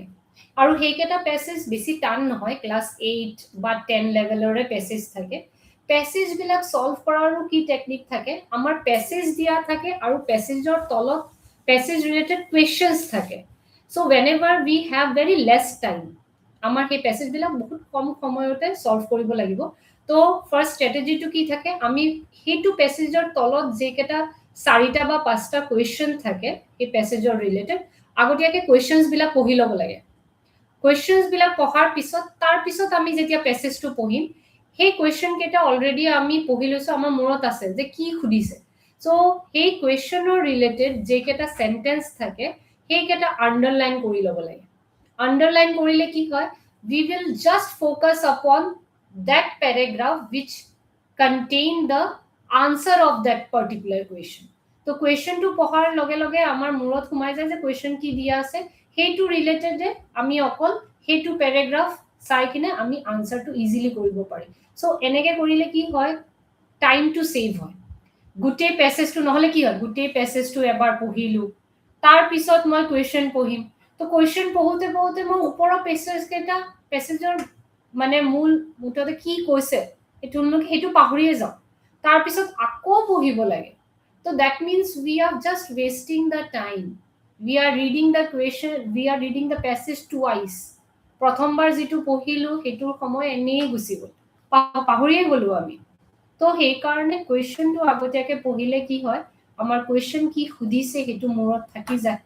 আৰু সেইকেইটা পেছেজ বেছি টান নহয়, ক্লাছ 8 বা 10 লেভেলৰে পেছেজ থাকে। পেছেজবিলাক ছল্ভ কৰাৰো কি টেকনিক থাকে, আমাৰ পেছেজ দিয়া থাকে আৰু পেছেজৰ তলত পেছেজ ৰিলেটেড কুৱেশ্যনছ থাকে। চ' whenever we have very less time, আমাৰ সেই পেছেজবিলাক বহুত কম সময়তে ছল্ভ কৰিব লাগিব। তো ফাৰ্ষ্ট ষ্ট্ৰেটেজিটো কি থাকে, আমি সেইটো পেছেজৰ তলত যেইকেইটা 4টা বা 5টা কুৱেশ্যন থাকে সেই পেছেজৰ ৰিলেটেড, আগতীয়াকৈ কুৱেশ্যনছবিলাক পঢ়ি ল'ব লাগে। কুৱেশ্যনছবিলাক পঢ়াৰ পিছত তাৰপিছত আমি যেতিয়া পেছেজটো পঢ়িম, সেই কুৱেশ্যন কেইটা অলৰেডি আমি পঢ়ি লৈছোঁ, আমাৰ মূৰত আছে যে কি সুধিছে। চ' সেই কুৱেশ্যনৰ ৰিলেটেড যেইকেইটা চেণ্টেন্স থাকে সেইকেইটা আণ্ডাৰলাইন কৰি ল'ব লাগে। আণ্ডাৰলাইন কৰিলে কি হয়, we will just focus upon that paragraph which contain the answer of that particular question. তো কুৱেশ্যনটো পঢ়াৰ লগে লগে আমাৰ মূৰত সোমাই যায় যে কুৱেশ্যন কি দিয়া আছে, সেইটো ৰিলেটেডে আমি অকল সেইটো পেৰাগ্ৰাফ চাই কিনে আমি আনচাৰটো ইজিলি কৰিব পাৰিম। চ' এনেকৈ কৰিলে কি হয়, টাইমটো ছেভ হয়। গোটেই পেছেজটো নহ'লে কি হয়, গোটেই পেছেজটো এবাৰ পঢ়িলোঁ, তাৰপিছত মই কুৱেশ্যন পঢ়িম। তো কুৱেশ্যন পঢ়োঁতে পঢ়োঁতে মই ওপৰৰ পেছেজকেইটা, পেছেজৰ মানে মূল মুঠতে কি কৈছে সেইটো পাহৰিয়ে যাওঁ, তাৰপিছত আকৌ পঢ়িব লাগে। তো that means we are just wasting the time. We are reading the question, we are reading the passage twice. প্ৰথমবাৰ যিটো পঢ়িলোঁ সেইটোৰ সময় এনেই গুচি গ'ল, পাহৰিয়ে গ'লোঁ আমি। তো সেইকাৰণে কুৱেশ্যনটো আগতীয়াকৈ পঢ়িলে কি হয়, আমাৰ কুৱেশ্যন কি সুধিছে সেইটো মূৰত থাকি যায়।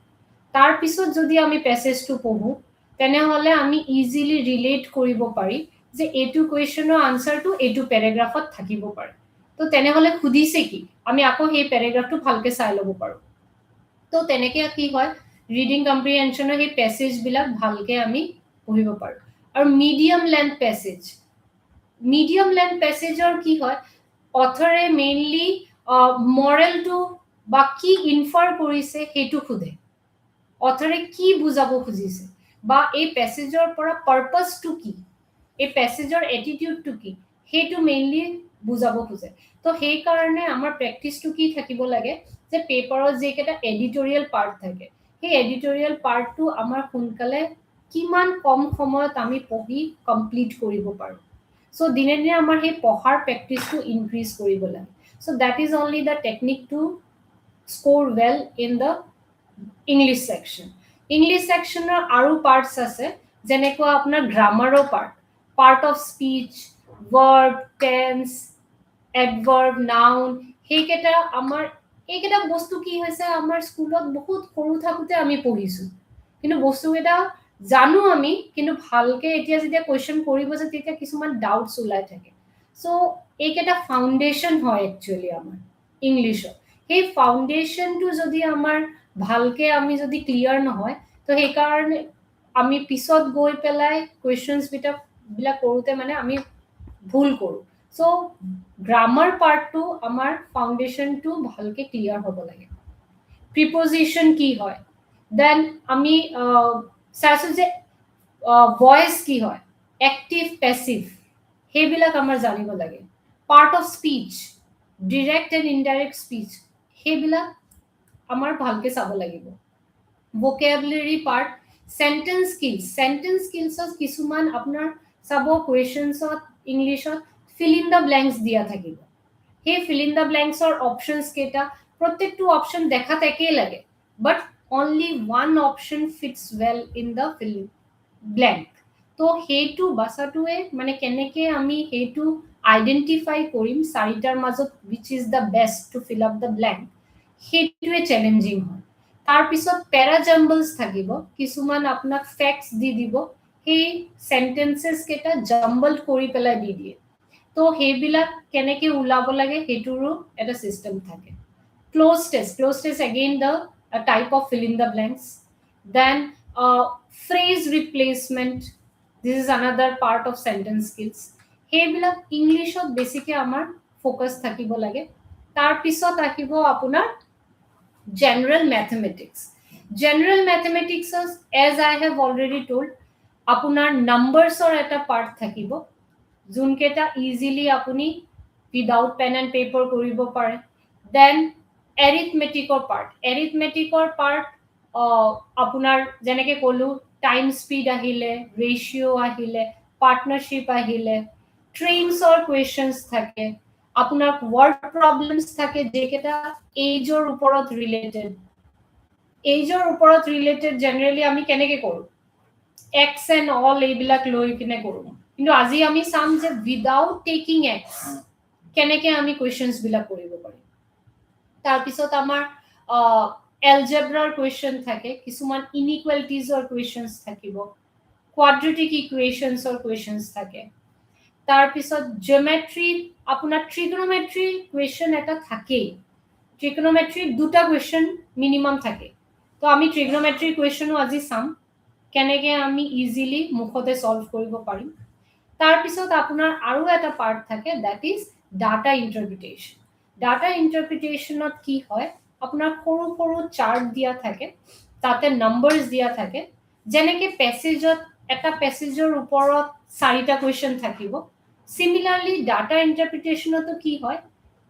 তাৰপিছত যদি আমি পেছেজটো পঢ়োঁ, তেনেহ'লে আমি ইজিলি ৰিলেট কৰিব পাৰি যে এইটো কুৱেশ্যনৰ আনচাৰটো এইটো পেৰাগ্ৰাফত থাকিব পাৰে। তো তেনেহ'লে সুধিছে কি, আমি আকৌ সেই পেৰাগ্ৰাফটো ভালকৈ চাই ল'ব পাৰোঁ। তো তেনেকৈ কি হয়, ৰিডিং কম্প্ৰিহেনশ্যনৰ সেই পেছেজবিলাক ভালকৈ আমি পঢ়িব পাৰোঁ। আৰু medium length passage, medium length পেছেজৰ কি হয়, অথৰে মেইনলি মৰেলটো বা কি ইনফাৰ কৰিছে সেইটো সোধে, অথৰে কি বুজাব খুজিছে, বা এই পেছেজৰ পৰা পাৰ্পাছটো কি, এই পেছেজৰ এটিটিউডটো কি, সেইটো মেইনলি বুজাব খোজে। তো সেইকাৰণে আমাৰ প্ৰেক্টিচটো কি থাকিব লাগে, যে পেপাৰত যিকেইটা এডিটৰিয়েল পাৰ্ট থাকে সেই এডিটৰিয়েল পাৰ্টটো আমাৰ সোনকালে কিমান কম সময়ত আমি পঢ়ি কমপ্লিট কৰিব পাৰোঁ। চ' দিনে দিনে আমাৰ সেই পঢ়াৰ প্ৰেক্টিচটো ইনক্ৰিজ কৰিব লাগে। So' that is only the technique to score well in the English section. English ছেকশ্যনৰ আৰু পাৰ্টছ আছে, যেনেকুৱা আপোনাৰ গ্ৰামাৰৰ part of speech, verb, tense, adverb, noun, সেইকেইটা আমাৰ এইকেইটা বস্তু কি হৈছে, আমাৰ স্কুলত বহুত সৰু থাকোঁতে আমি পঢ়িছোঁ, কিন্তু বস্তুকেইটা জানো আমি, কিন্তু ভালকৈ এতিয়া যেতিয়া কুৱেশ্যন কৰিব যে তেতিয়া কিছুমান ডাউটছ ওলাই থাকে। চ' এইকেইটা ফাউণ্ডেশ্যন হয় একচুৱেলি আমাৰ ইংলিছৰ। সেই ফাউণ্ডেশ্যনটো যদি আমাৰ ভালকৈ আমি যদি ক্লিয়াৰ নহয়, তো সেইকাৰণে আমি পিছত গৈ পেলাই কুৱেশ্যনছবিলাক কৰোঁতে মানে আমি ভুল কৰোঁ। চ' গ্ৰামাৰ পাৰ্টটো আমাৰ ফাউণ্ডেশ্যনটো ভালকৈ ক্লিয়াৰ হ'ব লাগে। প্ৰিপজিশ্যন কি হয়, দেন আমি চাইছোঁ যে ভইচ কি হয়, এক্টিভ, পেছিভ, সেইবিলাক আমাৰ জানিব লাগে। Part of speech, direct and indirect speech, সেইবিলাক আমাৰ ভালকৈ চাব লাগিব। ভোকেবুলাৰী পাৰ্ট, চেণ্টেন্স স্কিলছত কিছুমান আপোনাৰ চাব কুৱেশ্যনছত ইংলিছত ফিল ইন দ্য ব্লেংকছ দিয়া থাকিব। সেই ফিল ইন দ্য ব্লেংকছৰ অপশ্যনছ কেইটা, প্ৰত্যেকটো অপশ্যন দেখাত একেই লাগে, but only one option fits well in the fill blank. তো সেইটো বাছাটোৱে মানে কেনেকৈ আমি সেইটো আইডেণ্টিফাই কৰিম 4টাৰ মাজত wish is the best two fill up the blank, সেইটোৱে চেলেঞ্জিং হয়। তাৰপিছত পেৰাজাম্বলছ থাকিব, কিছুমান আপোনাক ফেক্টছ দি দিব, সেই চেণ্টেন্সেছ কেইটা জাম্বল্ড কৰি পেলাই দি দিয়ে। তো সেইবিলাক কেনেকৈ ওলাব লাগে সেইটোৰো এটা ছিষ্টেম থাকে। Cloze test again the type of fill in the blanks. Then phrase replacement, this is another part of sentence skills. সেইবিলাক ইংলিছত বেছিকৈ আমাৰ ফ'কাছ থাকিব লাগে। তাৰপিছত আহিব আপোনাৰ general mathematics. General mathematics, as I have already told, আপোনাৰ নাম্বাৰছৰ এটা পাৰ্ট থাকিব যোনকেইটা ইজিলি আপুনি উইদাউট পেন এণ্ড পেপাৰ কৰিব পাৰে দেন এৰিথমেটিকৰ পাৰ্ট আপোনাৰ যেনেকৈ ক'লোঁ টাইম স্পীড আহিলে ৰেচিঅ' আহিলে পাৰ্টনাৰশ্বিপ আহিলে ট্ৰেইনছৰ কুৱেশ্যনছ থাকে আপোনাৰ ৱৰ্ড প্ৰব্লেমছ থাকে যেকেইটা এজৰ ওপৰত ৰিলেটেড জেনেৰেলি আমি কেনেকৈ কৰোঁ এক্স এণ্ড অল এইবিলাক লৈ কিনে কৰোঁ কিন্তু আজি আমি চাম যে উইদাউট টেকিং এক্স কেনেকৈ আমি কুৱেশ্যনছবিলাক কৰিব পাৰিম তাৰপিছত আমাৰ এলজেব্ৰাৰ কুৱেশ্যন থাকে কিছুমান ইনইকুৱেলিটিজৰ কুৱেশ্যনছ থাকিব কোৱাড্ৰেটিক ইকুৱেশ্যনছৰ কুৱেশ্যনছ থাকে তাৰপিছত জিঅ'মেট্ৰি আপোনাৰ ট্ৰিগনোমেট্ৰি কুৱেশ্যন এটা থাকেই ট্ৰিগনোমেট্ৰিৰ দুটা কুৱেশ্যন মিনিমাম থাকে তো আমি ট্ৰিগনোমেট্ৰিৰ কুৱেশ্যনো আজি চাম কেনেকৈ আমি ইজিলি মুখতে সলভ কৰিব পাৰিম তাৰপিছত আপোনাৰ আৰু এটা পাৰ্ট থাকে দ্যাট ইজ ডাটা ইণ্টাৰপ্ৰিটেশ্যনত কি হয় আপোনাৰ সৰু সৰু চাৰ্ট দিয়া থাকে তাতে নাম্বাৰছ দিয়া থাকে যেনেকৈ এটা পেছেজৰ ওপৰত 4টা কুৱেশ্যন থাকিব সিমিলাৰলি ডাটা ইণ্টাৰপ্ৰিটেশ্যনতো কি হয়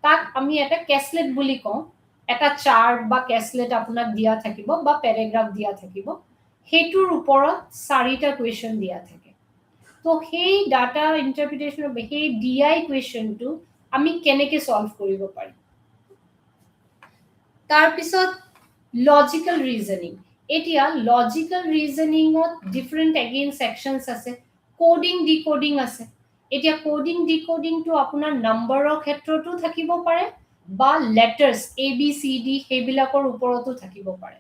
তাক আমি এটা কেছলেট বুলি কওঁ এটা চাৰ্ট বা কেছলেট আপোনাক দিয়া থাকিব বা পেৰাগ্ৰাফ দিয়া থাকিব সেইটোৰ ওপৰত 4টা কুৱেশ্যন দিয়া থাকে তো সেই ডাটা ইণ্টাৰপ্ৰিটেশ্যনৰ সেই ডিআই কুৱেশ্যনটো আমি কেনেকৈ সলভ কৰিব পাৰিম তাৰপিছত লজিকেল ৰিজনিং এতিয়া লজিকেল ৰিজনিঙত ডিফাৰেণ্ট এগেইন সেকশনছ আছে কোডিং ডিকোডিং আছে এতিয়া কোডিং ডিকোডিংটো আপোনাৰ নম্বৰৰ ক্ষেত্ৰতো থাকিব পাৰে বা লেটাৰ্ছ ABCD সেইবিলাকৰ ওপৰতো থাকিব পাৰে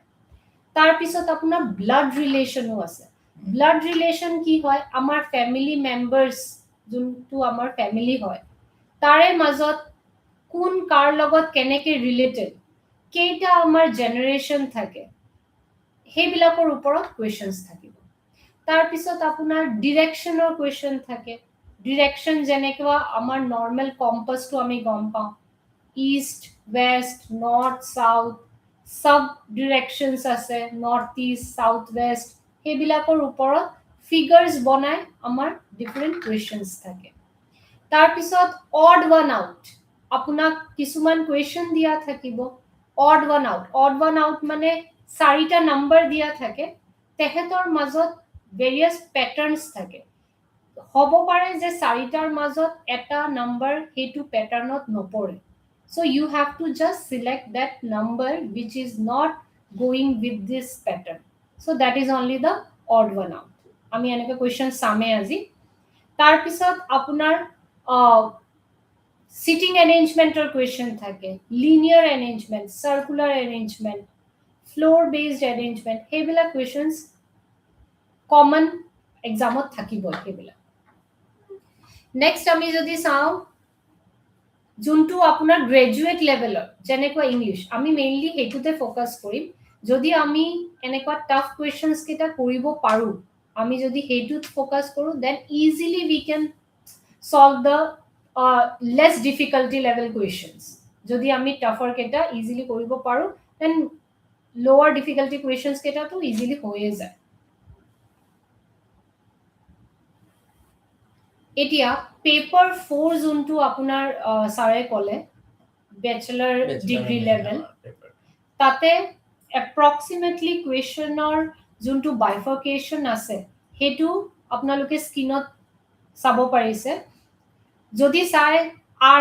তাৰপিছত আপোনাৰ ব্লাড ৰিলেশ্যনো আছে ব্লাড ৰিলেশ্যন কি হয় আমাৰ ফ্যামিলি মেম্বাৰ্স যোনটো আমাৰ ফ্যামিলি হয় তাৰে মাজত কোন কাৰ লগত কেনেকৈ ৰিলেটেড কেইটা আমাৰ জেনাৰেশ্যন থাকে সেইবিলাকৰ ওপৰত কুৱেশ্যনছ থাকিব তাৰপিছত আপোনাৰ ডিৰেকশ্যনৰ কুৱেশ্যন থাকে ডিৰেকশ্যন যেনেকুৱা আমাৰ নৰ্মেল কম্পাছটো আমি গম পাওঁ ইষ্ট ৱেষ্ট নৰ্থ সাউথ সব ডিৰেকশ্যনছ আছে নৰ্থ ইষ্ট সাউথ ৱেষ্ট সেইবিলাকৰ ওপৰত ফিগাৰ্ছ বনাই আমাৰ ডিফাৰেণ্ট কুৱেশ্যনছ থাকে তাৰপিছত অড ওৱান আউট আপোনাক কিছুমান কুৱেশ্যন দিয়া থাকিব অড ওৱান আউট মানে 4টা নাম্বাৰ দিয়া থাকে তেহেতৰ মাজত ভেৰিয়াছ পেটাৰ্নছ থাকে হ'ব পাৰে যে 4টাৰ মাজত এটা নাম্বাৰ সেইটো পেটাৰ্নত নপৰে so you have to just select that number which is not going with this pattern so that is only the odd one out আমি এনেকা কোৱেশ্চন সামে আজি তাৰ পিছত আপোনাৰ সিটিং এৰেঞ্জমেন্টৰ কুৱেশ্যন থাকে linear arrangement circular arrangement floor based arrangement সেইবিলাক questions common এক্সামত থাকিব সেইবিলাক নেক্সট আমি যদি চাওঁ যোনটো আপোনাৰ গ্ৰেজুৱেট লেভেলৰ যেনেকুৱা ইংলিশ আমি মেইনলি হেতুতে ফোকাস কৰিম যদি আমি এনেকুৱা টাফ কুৱেশ্যনছ কেটা কৰিব পাৰো আমি যদি হেতুত ফোকাস কৰো then easily we can solve the less difficulty level questions যদি আমি টাফার কেটা ইজিলি কৰিব পাৰো দেন lower difficulty questions কেটা তো ইজিলি হয়ে যায় এতিয়া পেপাৰ 4 যোনটো আপোনাৰ সাৰে কলে ব্যাচেলাৰ ডিগ্ৰী লেভেল তাতে approximately questioner যোনটো bifurcation আছে হেতু আপোনালোকে স্ক্ৰিনত চাব পাৰিছে যদি চাই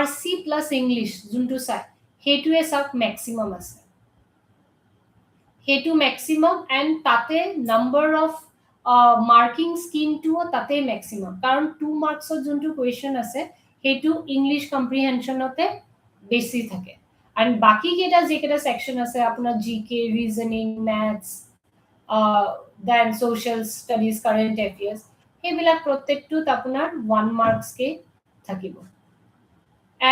RC plus English যোনটো চাই হেতুৱে সব ম্যাক্সিমাম আছে হেতু ম্যাক্সিমাম এন্ড তাতে number of marking scheme to তাতে ম্যাক্সিমাম কাৰণ 2 মাৰ্কসৰ যোনটো কুৱেশ্যন আছে হেতু ইংলিশ কম্প্ৰিহেনশনতে বেছি থাকে এন্ড বাকি কেটা যেকেটা সেকশন আছে আপোনাৰ GK reasoning maths then social studies current affairs সেইবিলাক প্ৰত্যেকটোত আপোনাৰ 1 মার্কস কে থাকিব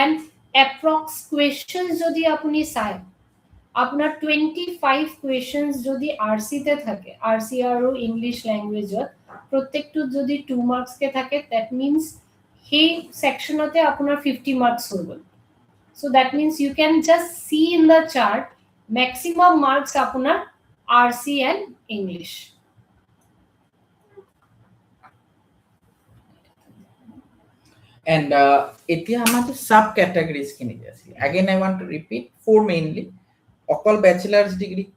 and approx questions যদি আপুনি চাই আপনার 25 questions যদি RC তে থাকে RC আৰু ইংলিশ ল্যাঙ্গুয়েজত প্রত্যেকটো যদি 2 মার্কস কে থাকে that means সেই সেকশনতে আপনার 50 মার্কস হয়ে গেল so that means you can just see in the chart maximum marks আপনার RC and English And এতিয়া আমাদের sub categories খিনি আছে again I want to repeat four mainly all bachelor's degree,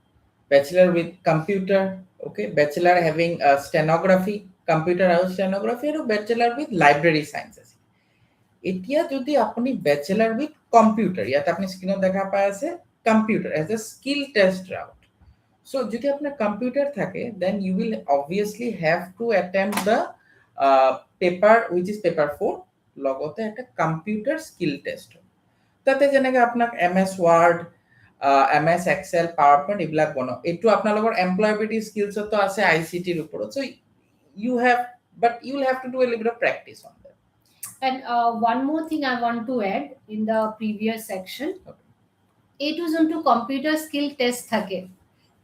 bachelor with computer, okay, bachelor having stenography, computer and stenography, and bachelor with library sciences. এতিয়া যদি আপনি bachelor with computer ইয়াত আপনি স্ক্রিনত দেখা পাই আছে computer as a skill test route. So যদি আপনার computer থাকে then you will obviously have to attempt the paper which is paper 4 লগতে একটা computer skill test. তাতে যেনেকে আপনাক MS Word, MS Excel, PowerPoint এইবিলাক বনাও এটো আপোনালোকৰ employability skills তো আছে ICT ৰ ওপৰত. So you have but you will have to do a little bit of practice on that. And one more thing I want to add in the previous section. এইটো যোনটো computer skill test থাকে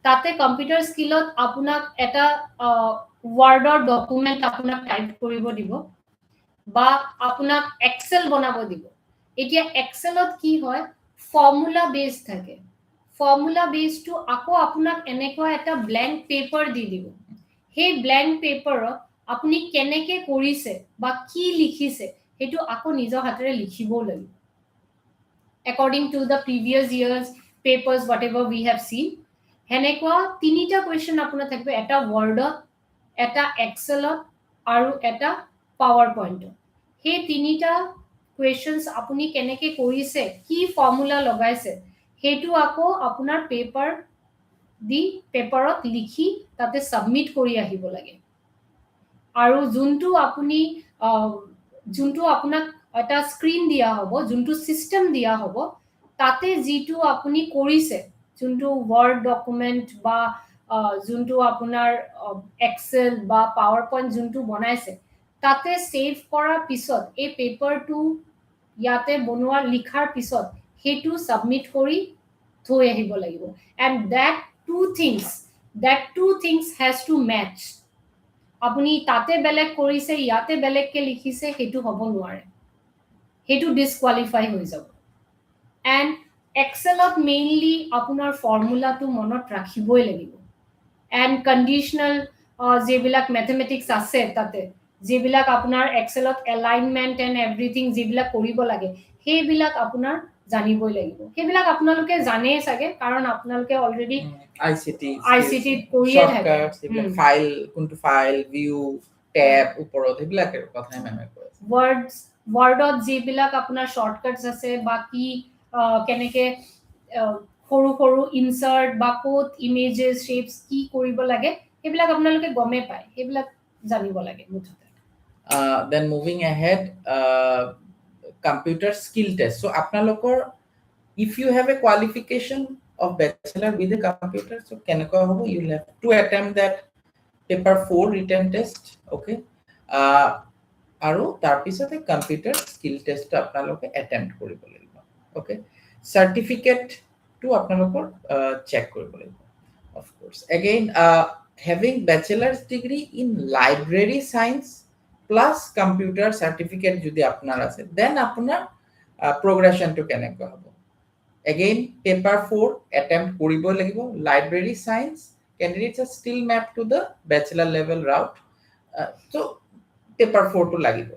তাতে computer স্কিলত আপোনাক এটা ওয়াৰ্ডৰ document আপোনাক type কৰিব দিব বা আপোনাক এক্সেল বনাব দিব এতিয়া এক্সেলত কি হয় ফর্মুলা বেস থাকে ফর্মুলা বেসটো আকৌ আপোনাক এনেকুৱা এটা ব্ল্যাঙ্ক পেপাৰ দি দিব সেই ব্ল্যাঙ্ক পেপাৰত আপুনি কেনেকে কৰিছে বা কি লিখিছে হেতু আকৌ নিজৰ হাতেৰে লিখিব লাগিব according to the previous years papers whatever we have seen henekwa tinita question apuna thakbe eta word eta excel aru eta powerpoint he tinita questions apuni keneke korise ki formula lagaise hetu ako apunar paper di paperot likhi tate submit kori ahibo lage aru juntu apuni juntu apunak এটা screen দিয়া হবো যোনটো system দিয়া হবো তাতে যেটো আপুনি কৰিছে যোনটো ওয়াৰ্ড ডকুমেন্ট বা যোনটো আপোনাৰ এক্সেল বা পাওয়াৰপয়েন্ট যোনটো বনাইছে তাতে সেভ কৰা পিছত এই পেপাৰটো ইয়াতে বনোৱা লিখাৰ পিছত হেতু সাবমিট কৰি থৈ আহিব লাগিব and that two things has to match আপুনি তাতে বেলেগ কৰিছে ইয়াতে বেলেগকে লিখিছে হেতু হ'ব নোৱাৰে হেতু ডিসকুয়ালিফাই হৈ যাব and এক্সেলত মেইনলি আপোনাৰ ফৰ্মুলাটো মনত ৰাখিবই লাগিব and conditional যেবিলাক ম্যাথমেটিক্স আছে তাতে যেবিলাক আপোনাৰ এক্সেলত এলাইনমেন্ট এন্ড এভৰিথিং যেবিলাক কৰিব লাগে সেইবিলাক আপোনাৰ জানিবই লাগিব সেইবিলাক আপোনালোকে জানে সাগে কাৰণ আপোনালোকে অলৰেডি ICT কৰিয়ে থাকে ফাইল কোনটো ফাইল ভিউ ট্যাব ওপৰত সেইবিলাকৰ কথা মেমে কৈ ওয়াৰ্ডত যেবিলাক আপোনাৰ শৰ্টকাটস আছে বাকি কেনেকে সৰু সৰু ইনসাৰ্ট বা কোড ইমেজেস শেপস কি কৰিব লাগে সেইবিলাক আপোনালোকে গমে পায় সেইবিলাক জানিব লাগে মুঠতে then moving ahead computer skill test so আপোনালোকৰ if you have a qualification of bachelor with a computer so keneko hobo you will have to attempt that paper 4 written test okay আৰু তাৰ পিছতে কম্পিউটাৰ স্কিল টেষ্ট আপোনালোকে attempt কৰিব লাগিব okay certificate two আপোনালোকৰ check কৰিব লাগিব of course again having bachelor's degree in library science plus computer certificate যদি আপোনাৰ আছে then আপোনাৰ progression to কেনেকৈ হ'ব again paper 4 attempt কৰিব লাগিব library science candidates are still mapped to the bachelor level route so paper 4 to লাগিব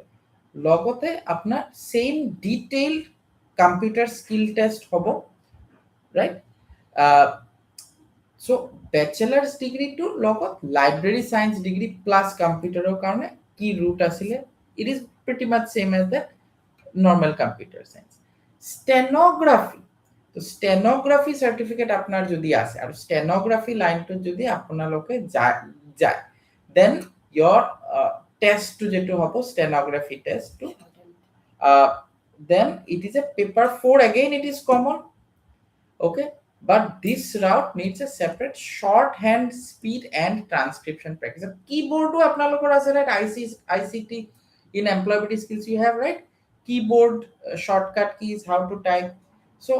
লগতে আপনার same detailed computer skill test হবো right so bachelor's degree to লগত লাইব্রেরি সায়েন্স ডিগ্রি প্লাস কম্পিউটারের কারণে কি রুট আসলে it is pretty much same as the normal computer science stenography তো স্টেনোগ্রাফি সার্টিফিকেট আপনার যদি আছে আর স্টেনোগ্রাফি লাইনটো যদি আপনালোকে যায় then your test to jeto hobo stenography test to then it is a paper 4 again it is common okay but this route needs a separate shorthand speed and transcription practice keyboard to apnalokor ase right ICT in employability skills you have right keyboard shortcut keys how to type so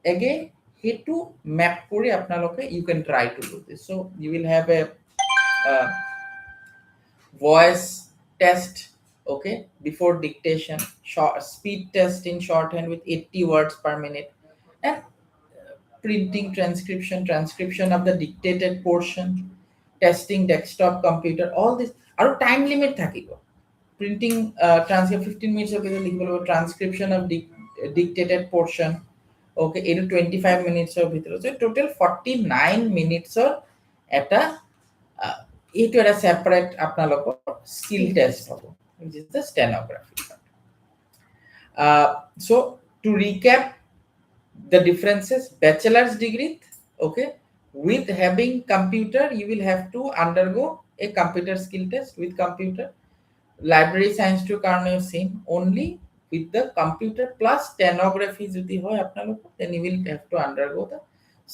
again hetu map kore apnaloke you can try to do this so you will have a voice test okay before dictation short speed test in shorthand with 80 words per minute and printing transcription of the dictated portion testing desktop computer all this aru time limit thakibo printing transcript 15 minutes of লিখিব লাগিব transcription of dictated portion okay এটা 25 minutes of ভিতৰত so total 49 minutes of এটা এইটো এটা separate আপোনালোকৰ skill test হ'ব which is the stenography so to recap the differences bachelor's degree okay with having computer you will have to undergo a computer skill test with computer library science to karone same only with the computer plus stenography jodi hoy apnalok then you will have to undergo the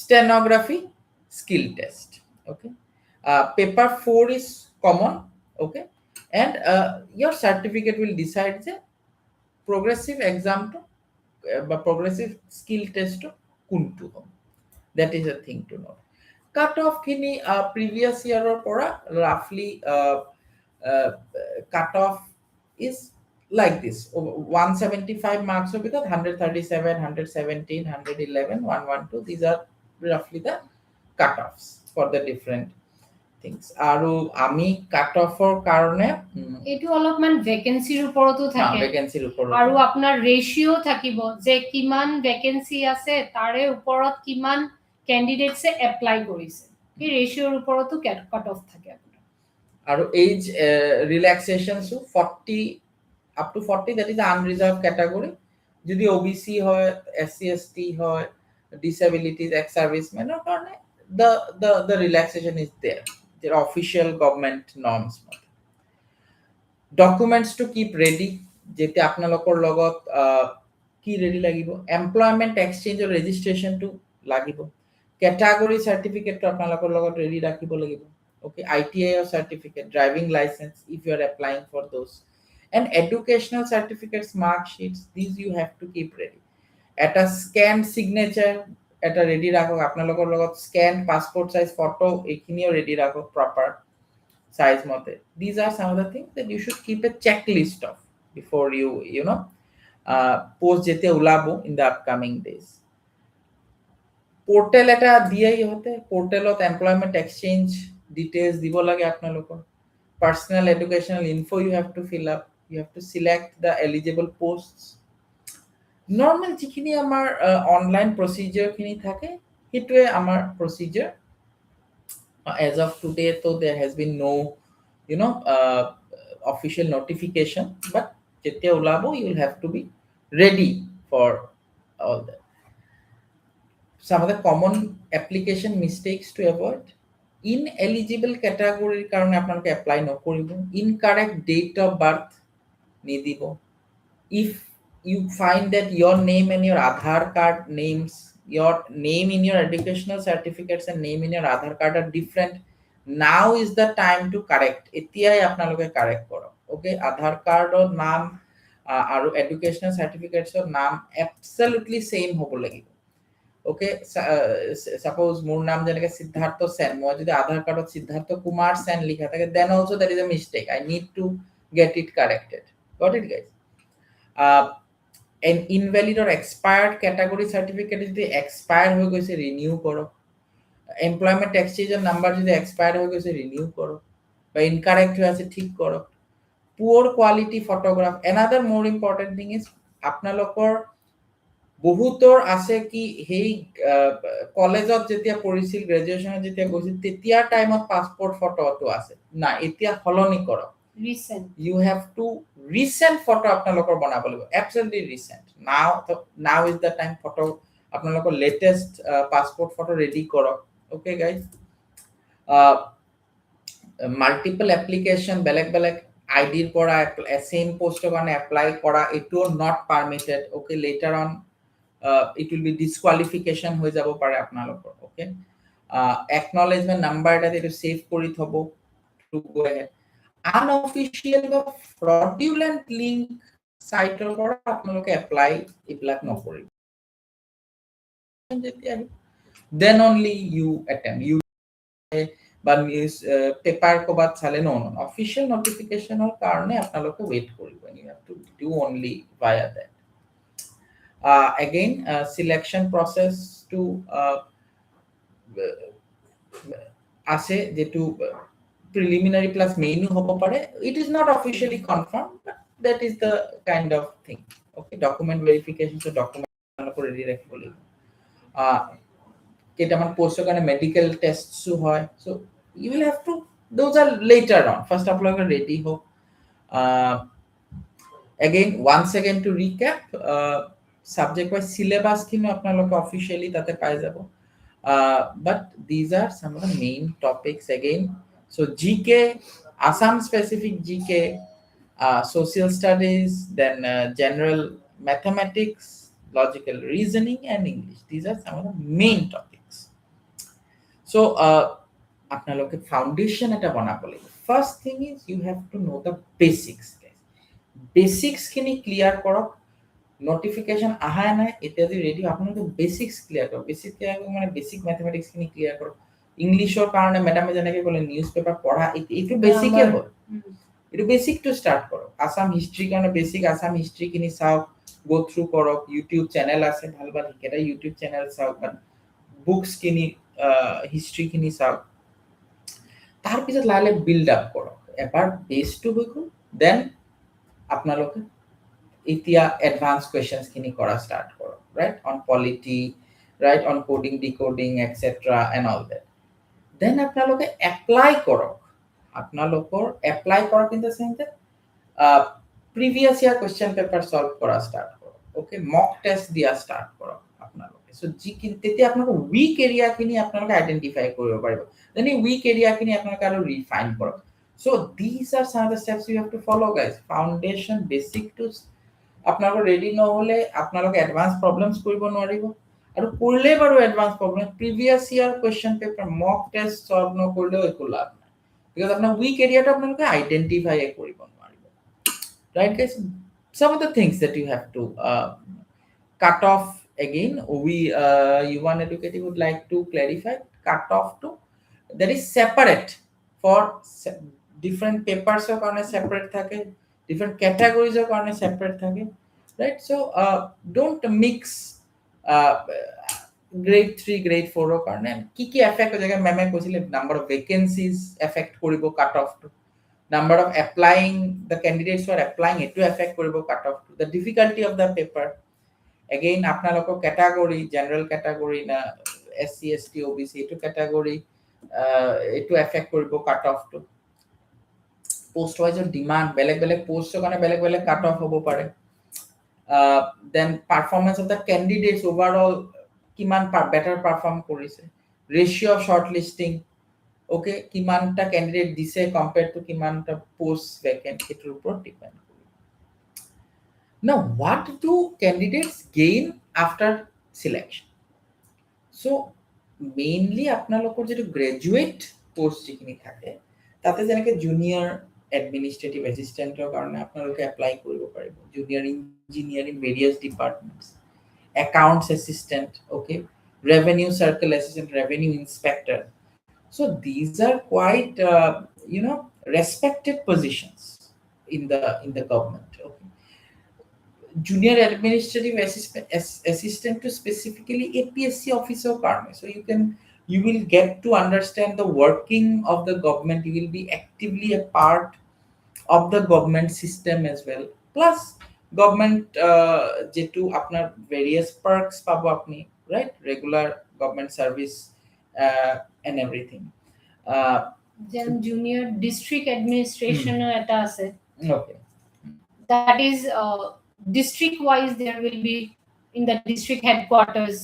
stenography skill test okay paper 4 is common okay and your certificate will decide the progressive exam to progressive skill test to kuntu hob that is a thing to know cut off kini previous year or pora roughly cut off is like this 175 marks of it 137 117 111 112 these are roughly the cut-offs for the different things aru ami cut-offৰ কাৰণে এটো অলপমান ভ্যাকেন্সিৰ ওপৰতো থাকে ভ্যাকেন্সিৰ ওপৰত আৰু আপোনাৰ ৰেশিও থাকিব যে কিমান ভ্যাকেন্সি আছে তাৰে ওপৰত কিমান ক্যান্ডিডেটসে এপ্লাই কৰিছে এই ৰেশিওৰ ওপৰতো কাট অফ থাকে আপোনাৰ আৰু as relaxation 40 up to 40 that is the unreserved category যদি OBC হয় SC ST হয় disabilities ex servicemen or karone the relaxation is there the official government norms documents to keep ready jete apnalokor logot ki ready lagibo employment exchange or registration to lagibo category certificate to apnalokor logot ready rakhibo lagibo okay ITI or certificate driving license if you are applying for those and educational certificates mark sheets these you have to keep ready at a scanned signature at a ready rakhok apnalokor logot scanned passport size photo ekhiniও ready rakhok proper size mote these are some of the things that you should keep a checklist of before you know post jete ulabo in the upcoming days portal eta diyai hote portalot employment exchange details dibo lage apnalokor personal educational info you have to fill up you have to select the eligible posts normal jikhini amar online procedure khini thake hitwe amar procedure as of today so there has been no you know official notification but jete ulabo you will have to be ready for all that some of the common application mistakes to avoid ineligible category karone apnaloke apply nokoribo incorrect date of birth nidibo if you find that your name and your Aadhaar card names your name in your educational certificates and name in your Aadhaar card are different now is the time to correct etiai apnaloke correct koro okay Aadhaar card or naam aru educational certificates or naam absolutely same hobo lagibo okay suppose মোৰ নাম যেনেকে সিদ্ধাৰ্থ সেন মই যদি আধাৰ কাৰ্ডত সিদ্ধাৰ্থ কুমাৰ সেন লিখা থাকে then also there is a mistake I need to get it corrected got it guys an invalid or expired category certificate যদি expire হৈ গৈছে renew করো employment exchange number যদি expire হৈ গৈছে renew করো বা incorrect হৈ আছে ঠিক করো poor quality photograph another more important thing is আপোনালোকৰ বহুতৰ আছে কি হেই কলেজত যেতিয়া পঢ়িছিল গ্ৰেজুৱেচনত যেতিয়া গৈছিল তেতিয়া টাইমত পাসপোৰ্ট ফটোটো আছে না এতিয়া হলনি কৰক recent you have to recent photo apnalokor banabo lagibo absolutely recent now is the time photo apnalokor latest passport photo ready korok okay guys multiple application belek id pora same post karone apply kora eto not permitted okay later on it will be disqualification হৈ যাব পাৰে apnalokor okay acknowledgement number এটা এটো save কৰি থব to go ahead unofficial বা fraudulent link site or পৰা আপোনালোকে apply ইবিলাক নকৰিব then only you attempt you বা নিউজ পেপাৰ কবাত চালে no official notification or কাৰণে আপোনালোকে wait কৰিব you have to do only via that again selection process to আছে যেটো preliminary plus main hobo pare. It is not officially confirmed, but that is the kind of thing. Okay, document verification, so document ready rakhibole. কেইটামান পোষ্টৰ কাৰণে medical টেষ্টছো হয়, so you will have to, those are later on. First আপোনালোকে ready হওক. Again, once again to recap, subject wise syllabus খিনি আপোনালোকে অফিচিয়ালি তাতে পাই যাব, but these are some of the main topics again. So GK, Assam specific GK, social studies, then general mathematics, logical reasoning, and English. These are some of the main topics. So আপনালোকে foundation এটা বনাব লাগিব. First thing is you have to know the basics. Basics খিনি clear কৰক. Notification আহা নাই এটা যদি ৰেডি আপোনালোকে বেসিক্স ক্লিয়াৰ কৰক. বেসিক ক্লিয়াৰ মানে বেসিক ম্যাথমেটিক্স খিনি ক্লিয়াৰ কৰক. ইংলিশৰ কাৰণে মেডামে যেনেকৈ ক'লে নিউজ পেপাৰ পঢ়া, এইটো বেসিকে হ'ল. এইটো বেসিক টু ষ্টাৰ্ট কৰক. আসাম হিষ্ট্ৰি কাৰণে বেসিক আসাম হিষ্ট্ৰি খিনি চাওক, গো থ্ৰু কৰক. ইউটিউব চেনেল আছে ভাল ভাল, এটা ইউটিউব চেনেল চাওক, বুকস খিনি হিষ্ট্ৰি খিনি চাওক. তাৰপিছত লাহে বিল্ড আপ কৰক. এবাৰ বেসটো হৈ গ'ল, দেন আপোনালোকে এতিয়া এডভান্স কোৱেশ্চনছ খিনি কৰা ষ্টাৰ্ট কৰক, right, on polity, right, on coding decoding etcetera and all that. Then আপোনালোকে এপ্লাই কৰক. আপোনালোকৰ এপ্লাই কৰক in the sense that previous year question paper solve কৰা ষ্টাৰ্ট কৰক. ওকে, মক টেষ্ট দিয়া ষ্টাৰ্ট কৰক আপোনালোকে. সো যিখিনি তেতিয়া আপোনালোকৰ উইক এৰিয়াখিনি আপোনালোকে আইডেন্টিফাই কৰিব পাৰিব. দেন এই উইক এৰিয়াখিনি আপোনালোকে আৰু ৰিফাইন কৰক. So these are some of the steps you have to follow, guys. Foundation, basic to আপোনালোকৰ ৰেডি নহলে আপোনালোকে এডভান্স প্ৰবলেমছ কৰিব নোৱাৰিব. আৰু কৰিলে বাৰু advance problem previous year question paper mock test solve নকৰিলেও একো লাভ নাই, বিকজ আপোনাৰ উইক এৰিয়াটো আপোনালোকে আইডেন্টিফাই কৰিব নোৱাৰিব. Right, guys? Some of the things that you have to cut off. Again, we Yuvaan Educative would like to clarify, cut off to that is separate for different papers or karone separate thake, different categories or karone separate thake, right? So don't mix grade 3 grade 4 or karone ki ki affect ho jaga meme koisile, number of vacancies affect koribo cut off to, number of applying the candidates who are applying it to affect koribo cut off to, the difficulty of the paper. Again আপনালোকৰ category, general category na SC ST OBC etu category etu affect koribo cut off to. Post wise demand beleg beleg post karone beleg beleg cut off hobo pare. Then performance of the candidates overall kiman better perform korise, ratio of shortlisting, okay, kimanta candidate dise compared to kimanta post vacant, etur upor depend. Now what do candidates gain after selection? So mainly আপনালোকৰ যেটো graduate post যিখিনি থাকে তাতে যেনেকৈ junior administrative এসিস্টেন্টৰ কাৰণে আপোনালোকে apply কৰিব পাৰিব, junior engineer in various departments, accounts assistant, okay, revenue circle assistant, revenue inspector. So these are quite respected positions in the government. Okay, junior administrative assistant to specifically APSC officer karne, so you will get to understand the working of the government, you will be actively a part of the government system as well, plus government jetu apnar various perks pabo apni, right, regular government service and everything. Then junior district administration eta ase, okay, that is district wise there will be in the district headquarters.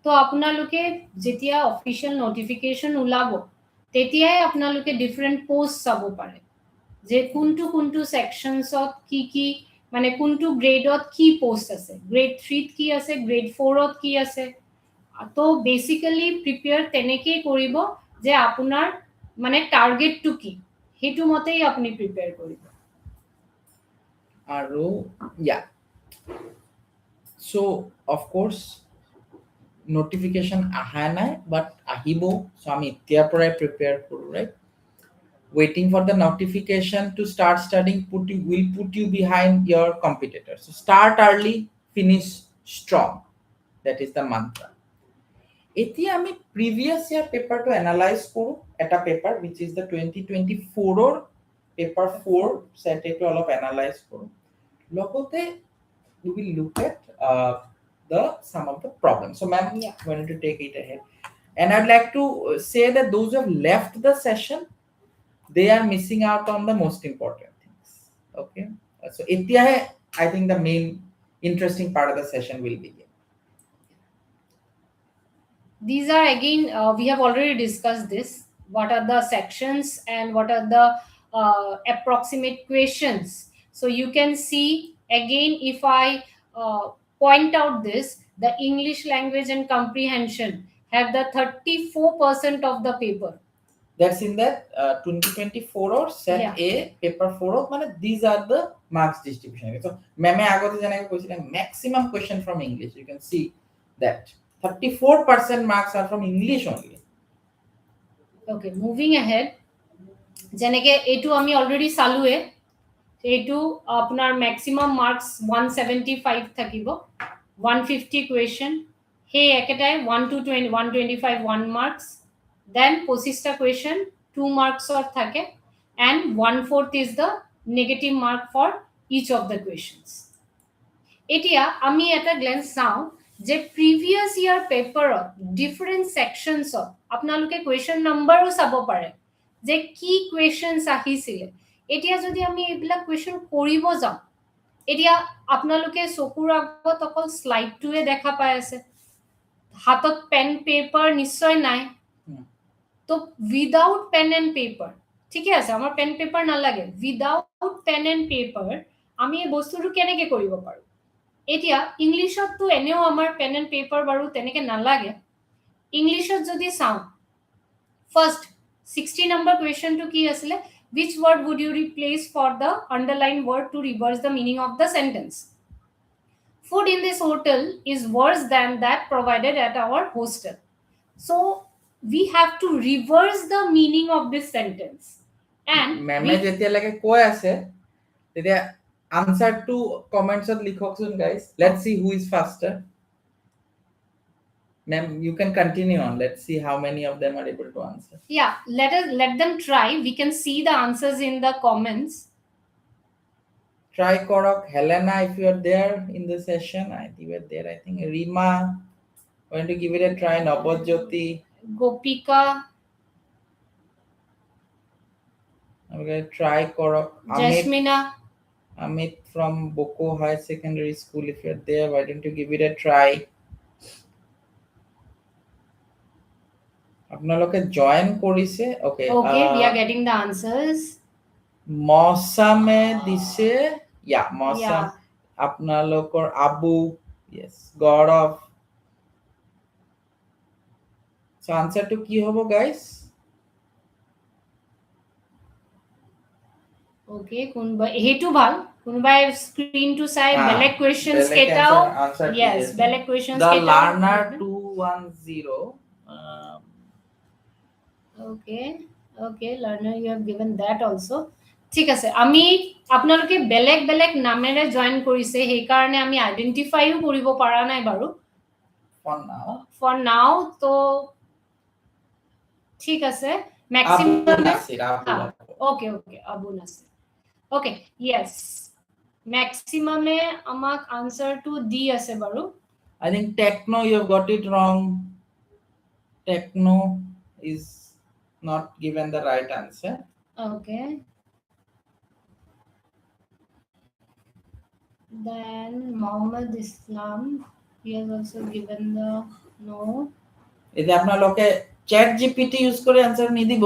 তো আপোনালোকে যেতিয়া official notification ওলাব তেতিয়াই আপোনালোকে different post চাব পাৰে যে কোনটো কোনটো সেকশনছত কি কি মানে কোনটো গ্ৰেডত কি পোস্ট আছে, গ্ৰেড 3 ত কি আছে, গ্ৰেড 4 ত কি আছে. তো বেসিক্যালি প্ৰিপেয়াৰ তেনেকৈ কৰিব যে আপোনাৰ মানে টাৰ্গেটটো কি হেতু মতেই আপুনি প্ৰিপেয়াৰ কৰিব. আৰু yeah, so of course notification aha nai but ahibo, so ami etia porai prepare koru, right, waiting for the notification to start studying will put you behind your competitors. So start early, finish strong, that is the mantra. এতিয়া আমি previous year পেপাৰটো analyse কৰোঁ এটা paper which is the 2024 ৰ paper 4 set এটো অলপ analyse কৰোঁ লগতে we will look at the some of the problems. So ma'am, going to take it ahead. And I'd like to say that those who have left the session, they are missing out on the most important things. Okay. So I think the main interesting part of the session will begin. These are again, we have already discussed this. What are the sections and what are the approximate questions? So you can see again, if I point out this, the English language and comprehension have the 34% of the paper. That's in that 2024 or set A paper 4 মানে these are the marks distribution. So ma'am আগতে জানাকে কইছিলেন maximum question from English. You can see that 34% marks are from English only. Okay, moving ahead. যেনেকে এটু আমি already চালুৱে এটু আপনার maximum marks 175 থাকিব 150 question হে একেটাই 1 to 20 125 1 marks, then 25টা কোয়েশ্চন 2 marks অর থাকে, and 1/4 is the negative mark for each of the questions. এতিয়া আমি এটা গ্ল্যান্স চাও যে প্রিভিয়াস ইয়ার পেপারত ডিফারেন্ট সেকশনছত আপোনালোকে কোয়েশ্চন নাম্বারও চাব পাৰে যে কি কোয়েশ্চনস আহিছিলে। এতিয়া যদি আমি এইবিলাক কোয়েশ্চন কৰিব যাও, এতিয়া আপোনালোকে চকুৰ আগত অকল স্লাইডটোৱে দেখা পাই আছে, হাতত পেন পেপাৰ নিশ্চয় নাই। তো উইদাউট পেন এন্ড পেপার, ঠিক আছে, আমার পেন পেপার নালাগে, উইদাউট পেন এন্ড পেপার আমি এই বস্তুটো কেনেকে কৰিব পাৰো। এতিয়া ইংলিশত তো এনেও আমাৰ পেন এন্ড পেপাৰ বাৰু তেনেকে নালাগে। ইংলিশত যদি চাও, ফার্স্ট 60 number question to কি আছিলে, which word would you replace for the underlined word to reverse the meaning of the sentence? Food in this hotel is worse than that provided at our hostel. So we have to reverse the meaning of this sentence. And meme jetia lage koi ase tetia answer to comments ot likhoksun guys. Let's see who is faster. Ma'am, you can continue on. Let's see how many of them are able to answer. Yeah, let them try. We can see the answers in the comments. Try Korok. Helena, if you are there in the session, I think you are there. I think Rima, going to give it a try. Nabojyoti, Gopika, I'm going to try Korok. Jasmina, Amit from Boko High Secondary School, if you're there, why don't you give it a try? আপনালোকে join কৰিছে। Okay, we are getting the answers. মৌসামে দিছে, মৌসাম, আপোনালোকৰ Abu, yes, Gaurav. So answer to কি হ'ব guys? Okay, হেতু ভাল, কোনবাই screen two চাই বেলেগ কোয়েশ্চনস কেটাও, yes, বেলেগ questions কেটাও। The learner 210, okay, learner, you have given that also. ঠিক আছে, আমি আপোনালোকে বেলেগ বেলেগ নামেৰে জয়েন কৰিছে, সেই কাৰণে আমি আইডেন্টিফাইও কৰিব পাৰা নাই বাৰু for now তো ঠিক আছে। Maximum okay, Abu Nasir, okay, yes, ম্যাক্সিমামে আমাক আনসাৰ টু ডি আছে বাৰু। I think techno, you have got it wrong. Techno is not given the right answer. Okay, then Muhammad Islam, he has also given the no. যদি আপনারা chat gpt use করে answer নি দিব,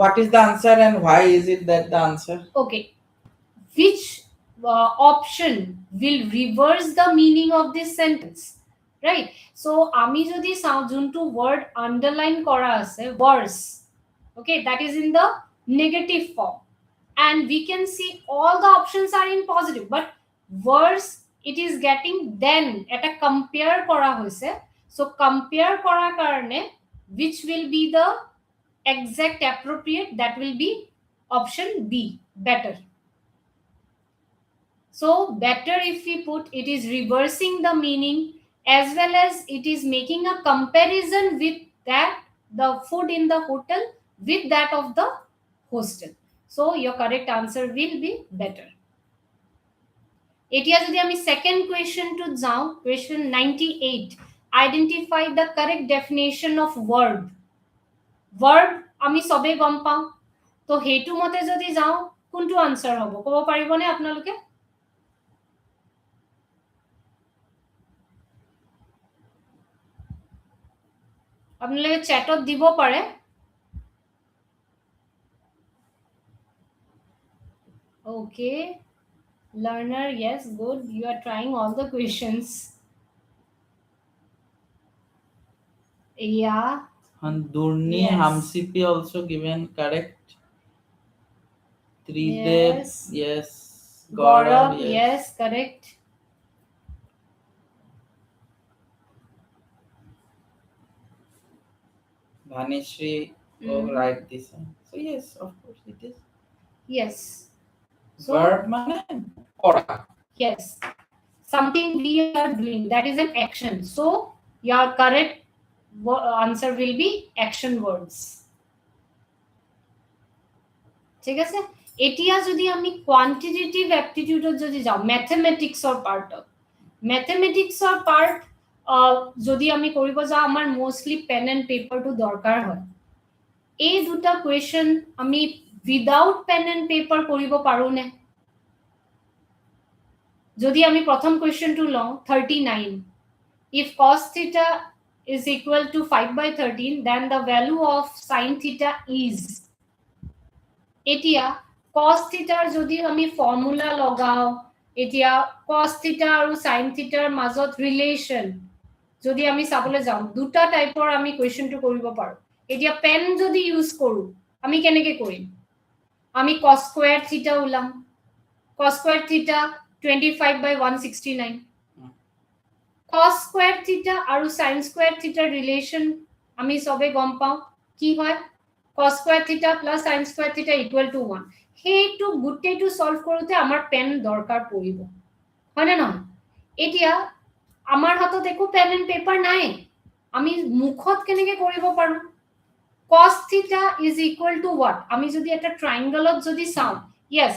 what is the answer and why is it that the answer? Okay, which option will reverse the meaning of this sentence, right? So ami jodi sao juntu word underline kora ase worse, okay, that is in the negative form, and we can see all the options are in positive, but worse it is getting then eta compare kora hoise. So compare kora karone which will be the exact appropriate, that will be option B, better. So better, if we put, it is reversing the meaning as well as it is making a comparison with that the food in the hotel with that of the hostel. So your correct answer will be better. এতিয়া যদি আমি second কোয়েশ্চনটো যাও, question 98, identify the correct definition of verb. Verb আমি সবে গম পাও, তো হেতু মতে যদি যাও কোনটো আনসার হ'ব ক'ব পাৰিবনে আপোনালোকে? আপোনালোকে চ্যাটত দিব পাৰে। Okay, learner, yes, good, you are trying all the questions. Yeah, And Durni Yes. Hamsipi also given correct. Tridev, yes. yes. Gaurav, yes, correct. Vanishri, oh, right this one. So yes, of course it is. Yes. So Verb mane kora. yes, something we are doing, that is an action. So your correct answer will be action words. ঠিক আছে, এতিয়া যদি আমি quantitative অ্যাপটিটিউডত যদি যাও, ম্যাথমেটিক্সৰ পাৰ্টত, ম্যাথমেটিক্সৰ part যদি আমি কৰিব যাও, আমাৰ মোস্টলি পেন এন্ড পেপাৰটো দৰকাৰ হয়। এই দুটা কোয়েশ্চন আমি উইদাউট পেন এন্ড পেপাৰ কৰিব পাৰো নে? যদি আমি প্ৰথম কোয়েশ্চনটো লওঁ 39, if cos theta is equal to 5/13, then the value of sin theta is, এতিয়া cos theta যদি আমি ফর্মুলা লগাও, এতিয়া cos theta আৰু sin theta ৰ মাজত ৰিলেশন যদি আমি চাবলৈ যাওঁ, দুটা টাইপৰ আমি কোয়েশ্চনটো কৰিব পাৰো। এতিয়া পেন যদি ইউজ কৰো আমি কেনেকে কৰিম? আমি cos square theta উলাম, cos square theta 25/169, cos square theta আৰু sin square theta ৰিলেশন আমি সবে গম পাও কি হয়, cos square theta plus sin square theta equal to 1। হেইটো গুটেটো সলভ কৰোতে আমাৰ পেন দৰকাৰ পৰিব, হয়নে নহয়? এতিয়া আমাৰ হাতত একো পেন এন্ড পেপাৰ নাই, আমি মুখত কেনেকে কৰিব পাৰো? cos theta is equal to what? আমি যদি এটা ট্ৰায়াঙ্গলত যদি চাও, yes,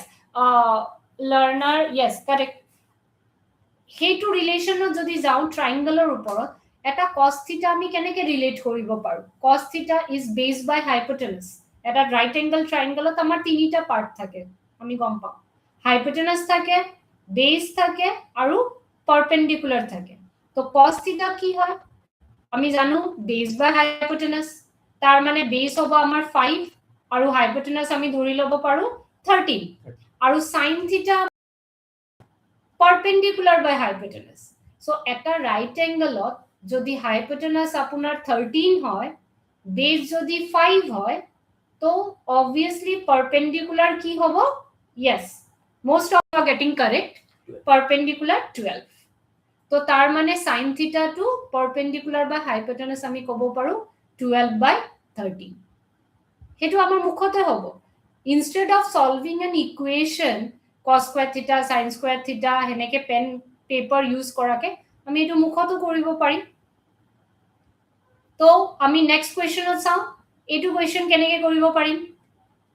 learner, yes, correct, হেইটো ৰিলেশনত যদি যাও ট্ৰায়াঙ্গলৰ ওপৰত, এটা cos theta আমি কেনেকে ৰিলেট কৰিব পাৰো? cos theta is based by hypotenuse। এটা ৰাইট অ্যাঙ্গেল ট্ৰায়াঙ্গলত আমাৰ তিনিটা পাৰ্ট থাকে, আমি গম পাও, হাইপোটেনাস থাকে, বেস থাকে আৰু পারপেন্ডিকুলার থাকে। তো cos theta কি হয় আমি জানো, বেস বাই হাইপোটেনাস, তার মানে বেস হ'ব আমাৰ 5 আৰু হাইপোটেনাস আমি ধৰি লব পাৰো 13, আৰু sin theta perpendicular by hypotenuse। so এটা right angle যদি hypotenuse আপোনাৰ 13 হয়, base যদি 5 হয়, তো obviously perpendicular কি হ'ব? yes, most of you are getting correct, perpendicular 12। তো তাৰ মানে sin theta to perpendicular by hypotenuse আমি ক'ব পাৰো 12/13। হেতু আমাৰ মুখতে হ'ব। instead of solving an equation cos square theta sin square theta হেনেকে পেন পেপার ইউজ কৰাকে আমি এটো মুখতো কৰিব পাৰিম। তো আমি নেক্সট কোয়েশ্চনত চাও, এটো কোয়েশ্চন কেনেকে কৰিব পাৰিম?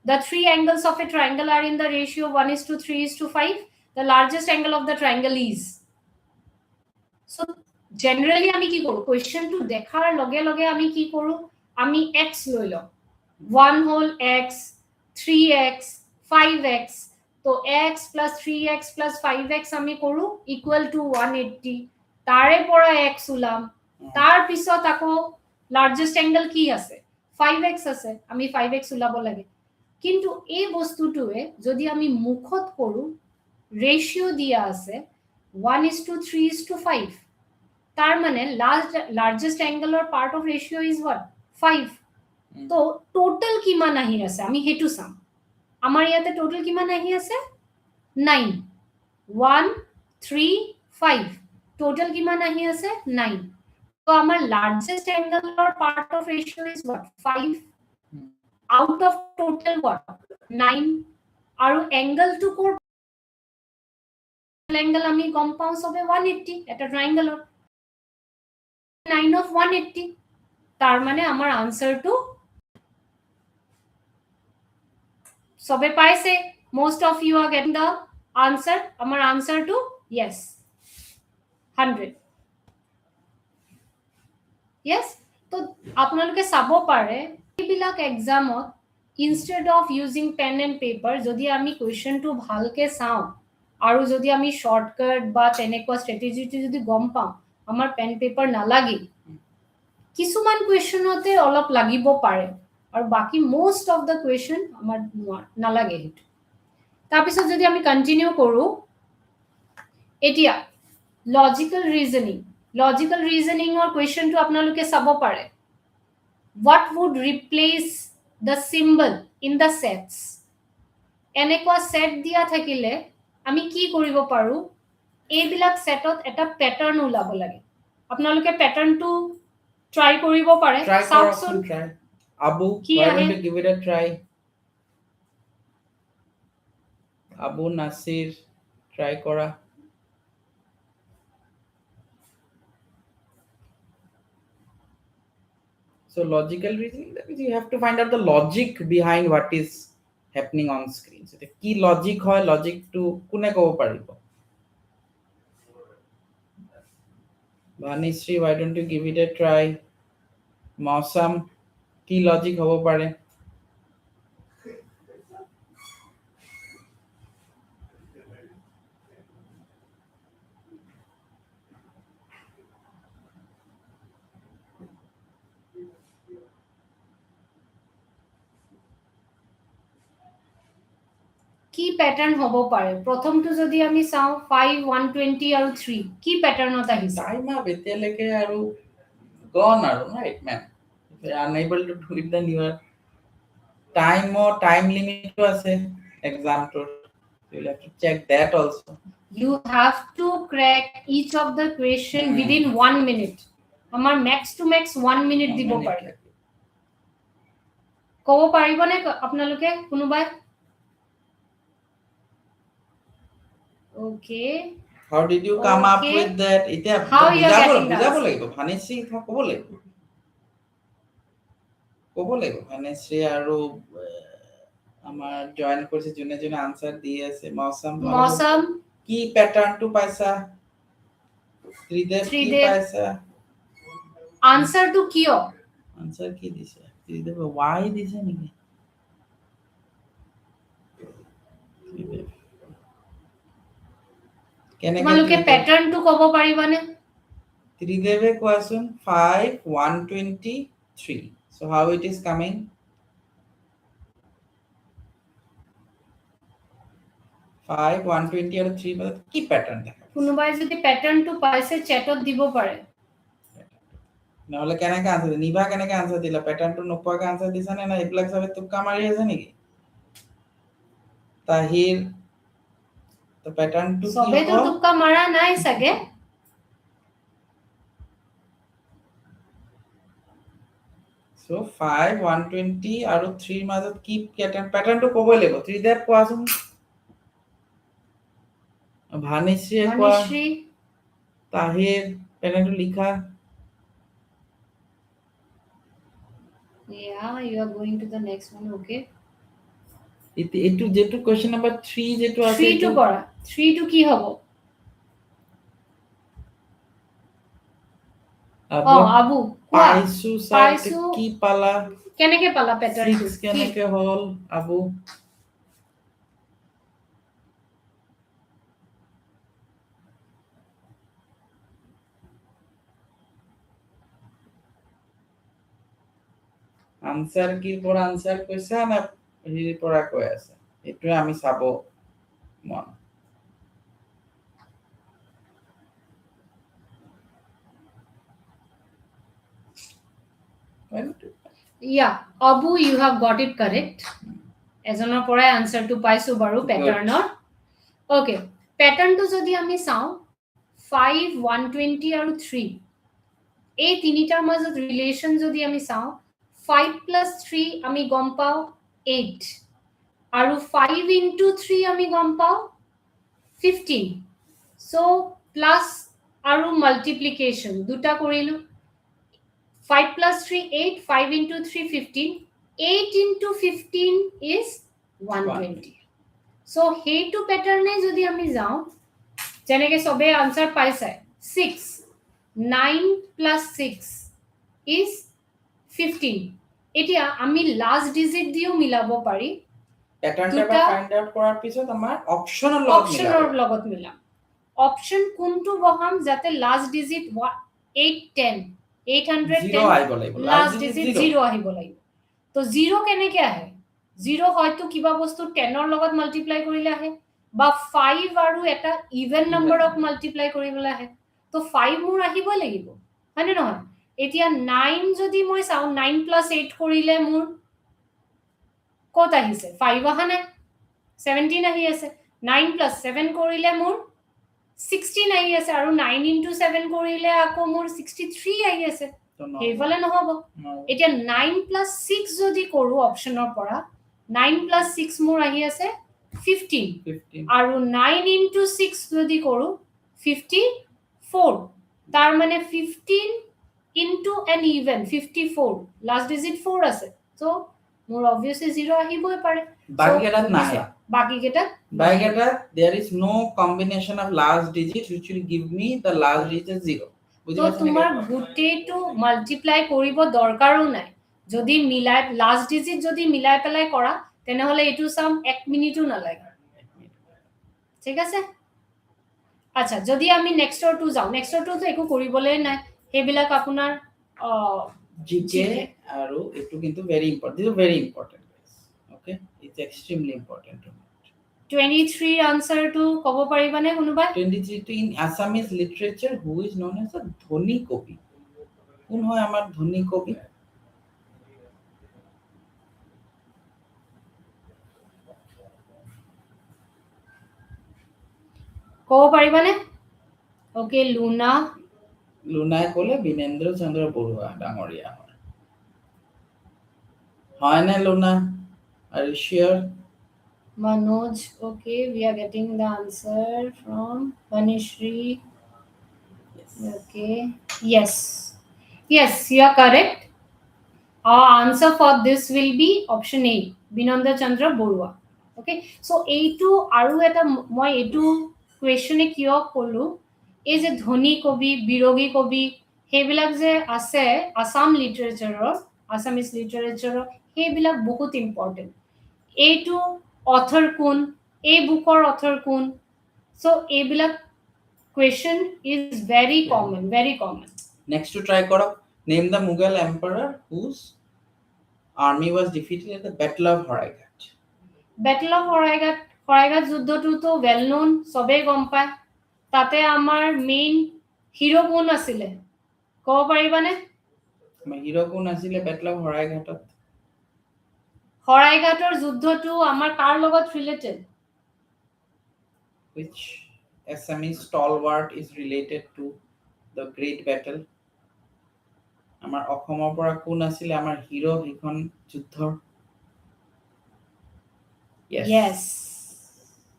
The three angles of a triangle are in the ratio 1:3:5, the largest angle of the triangle is, so generally আমি কি কৰো, কোয়েশ্চন টু দেখাৰ লগে লগে আমি কি কৰো, আমি x লৈ লও, 1 whole x, 3x, 5x, তো x plus 3x plus 5x আমি কৰো equal to 180, তাৰে পৰা x উলাম, তাৰ পিছত আকৌ লাৰ্জেস্ট অ্যাঙ্গেল কি আছে? 5x আছে, আমি 5x উলাব লাগে। কিন্তু এই বস্তুটোৱে যদি আমি মুখত কৰো, ৰেশিও দিয়া আছে 1:3:5, তাৰ মানে লাৰ্জেস্ট অ্যাঙ্গেলৰ part of ratio is what? 5। তো টোটাল কিমান আহি আছে আমি হেতু চাম। আমাৰ ইয়াতে টোটাল কিমান আহি আছে? 9, 1 3 5, টোটাল কিমান আহি আছে? 9। তো আমাৰ লাৰ্জেস্ট অ্যাঙ্গেলৰ part of ratio is what? 5 out of total what? 9, আৰু অ্যাঙ্গেল টু কোৰ অ্যাঙ্গেল আমি গম পাও সবে 180 এটা ট্ৰায়াঙ্গেলৰ। 9 of 180 তার মানে আমার আনসারটো সবে পাইছে most of you are getting the answer আমার answer to yes 100 yes তো আপোনালোকে চাব পাৰে এইবিলাক এক্সামত instead of using pen and paper যদি আমি কোৱেশ্চনটো ভালকে চাও আৰু যদি আমি শৰ্টকাট বা তেনেকুৱা স্ট্ৰ্যাটেজিটো যদি গম পাও আমাৰ পেন পেপাৰ নালাগে কিছুমান কোৱেশ্চনতে অলপ লাগিব পাৰে আৰু বাকি most of the question আমাৰ নালাগে হেতু তাৰ পিছত যদি আমি কন্টিনিউ কৰো এতিয়া লজিক্যাল ৰিজনিংৰ কোৱেশ্চনটো আপোনালোকে চাব পাৰে what would replace the symbol in the sets এনেকুৱা সেট দিয়া থাকিলে আমি কি কৰিব পাৰো এইবিলাক সেটত এটা প্যাটাৰ্ন ওলাব লাগে আপোনালোকে প্যাটাৰ্নটো ট্ৰাই কৰিব পাৰে চাওকচোন ট্রাই আবু কি why আহে don't you give it a try Abu Nasir try করা so logical reasoning that means you have to find out the logic behind what is happening on screen so the key logic hoy logic to kune kobo paribo Vanishri why don't you give it a try Mausam কি logic হব পারে কি pattern হব পারে প্রথমটো যদি আমি চাও 5 120 আৰু 3 কি প্যাটাৰ্নত আহিছে টাইম আপ এতিয়ালৈকে আৰু gone আৰু right man if you are unable to do it then you are time limit আছে exam to you'll have to check that also you have to crack each of the question within 1 minute আমার max to max 1 minute দিব পাৰি কব পাৰিবনে আপোনালোকে কোনোবাই okay how did you come up with that এতিয়া বুজাব লাগিব ভানিশ্ৰী ক'ব লাগিব ভানিশ্ৰী আৰু আমাৰ জয়েন কৰিছে যোনে যোনে আনসাৰ দি আছে মৌসম কি প্যাটাৰ্নটো পাইছা ত্ৰিদেৱ কি পাইছা আনসাৰটো কিয় আনসাৰ কি দিছে ত্ৰিদেৱ why দিছে নেকি তোমালোকে প্যাটাৰ্নটো ক'ব পাৰিবানে ত্ৰিদেৱে কোৱাচোন 5 123 so how it is coming 5 120 আৰু 3 মানে কি প্যাটাৰ্ন দেখা কোনোবাই যদি প্যাটাৰ্নটো পাইছে চ্যাটত দিব পাৰে নহলে কেনেকৈ আনসাৰ নিভা কেনেকৈ আনসাৰ দিলা প্যাটাৰ্নটো নোপোৱাকৈ আনসাৰ দিছা নে না এইবিলাক সবে তুক্কা মাৰি আছে নেকি তাহিৰ তো প্যাটাৰ্নটো কি সবে তো তুক্কা মাৰা নাই সাগে so 5 120 আৰু 3 মাজত কি প্যাটাৰ্নটো ক'বই লাগিব 3 দেট কোৱাচোন ভানিশ্ৰী কোৱা তাহিৰ প্যাটাৰ্নটো লিখা yeah you are going to the next one okay এটো যেটো কোৱেশ্চন নম্বৰ 3 যেটো আছে 3 টু কৰা 3 টু কি হ'ব আবু পাইছো পাইছো কি পালা কেনেকে পালা প্যাটাৰ্নটো 6 কেনেকে হল আবু আনসাৰ কি পৰা আনসাৰ কৈছা না হেৰি পৰা কৈ আছে এটোৱে আমি চাব মন yeah abu you have got it correct এজনৰ পৰাই আনসাৰটো পাইছো বাৰু প্যাটাৰ্নৰ ওকে প্যাটাৰ্নটো যদি আমি চাও 5 120 আৰু 3 এই তিনিটাৰ মাজত ৰিলেশন যদি আমি চাও 5 + 3 আমি গম পাও 8 আৰু 5 * 3 আমি গম পাও 15 so প্লাস আৰু মাল্টিপ্লিকেশন দুটা কৰিলো 5 plus 3, 8. 5 into 3, 15. 8 into 15 is 120. So, সেইটো প্যাটার্নে যদি আমি যাও যেনেকে সবে আনসার পাইছে 6 9 plus 6 is 15. এতিয়া আমি লাস্ট ডিজিট দিও মিলাব পাৰি প্যাটাৰ্নটা বা ফাইন্ড আউট কৰাৰ পিছত আমাৰ অপশনৰ লগত মিলাম অপশন কোনটো বহাম যাতে লাস্ট ডিজিট 8 10 810 0 আহিব লাগিব লাস্ট ডিজিট 0 আহিব লাগিব তো 0 কেনেকে আহে 0 হয়তো কিবা বস্তু 10 ৰ লগত মাল্টিপ্লাই কৰিলে আহে বা 5 আৰু এটা ইভেন নম্বৰক মাল্টিপ্লাই কৰিবলৈ আহে তো 5 মোৰ আহিব লাগিব হয়নে নহয় এতিয়া 9 যদি মই চাও 9 + 8 কৰিলে মোৰ কত আহিছে 5 আহা নাই 17 আহি আছে 9 + 7 কৰিলে মোৰ 16 আহি আছে আৰু 9 * 7 কৰিলে আকৌ মোৰ 63 আহি আছে হেইফালে নহব এতিয়া 9 + 6 যদি কৰো অপচনৰ পৰা 9 + 6 মোৰ আহি আছে 15 আৰু 9 * 6 যদি কৰো 54 তাৰ মানে 15 into an even 54 last digit 4 আছে so more obviously 0 আহিবই পাৰে বাকি কেটাত there is no combination of last digit which will give me the last digit 0 তো তোমাৰ গুটেটো মাল্টিপ্লাই কৰিব দৰকাৰো নাই যদি মিলাই লাস্ট ডিজিট যদি মিলাই পেলাই কৰা তেনে হলে এটো সাম 1 মিনিটও নালাগে ঠিক আছে আচ্ছা যদি আমি নেক্সটৰ টু যাও নেক্সটৰ টু তো একো কৰিবলে নাই হেবিলাক আপোনাৰ জিকে আৰু এটো কিন্তু very important okay it's extremely important 23 answer to কব পাৰিবানে কোনোবা 23 to in Assamese literature who is known as a dhoni kavi কোন হয় আমাৰ ধনী কবি কব পাৰিবানে ওকে লুনাই কলে বিনেন্দ্ৰ চন্দ্ৰ বৰুৱা ডাঙৰীয়া হয় না Luna are you sure Manoj okay we are getting the answer from Vanishri okay yes you are correct our answer for this will be option A Binandra Chandra Borua okay so A2 aru eta moi etu question e kiyo kolu এই যে ধনী কবি বিৰগী কবি হেবিলাক যে আছে Assam লিটাৰেচাৰৰ Assamese লিটাৰেচাৰৰ হেবিলাক বহুত important এইটো author কোন এই বুকৰ অথৰ কোন সো এইবিলাক question is very common next to try কৰক name the Mughal emperor whose army was defeated at the battle of Horaigat যুদ্ধটো তো well known সবে গম পায় তাতে আমাৰ মেইন হিৰো কোন আছিল কব পাৰিবানে হিৰো কোন আছিল battle of হৰাইঘাটৰ যুদ্ধটো আমাৰ কাৰ লগত related which Assamese stalwart is related to the great battle আমাৰ অসমৰ পৰা কোন আছিল আমাৰ হিৰো হিখন যুদ্ধৰ yes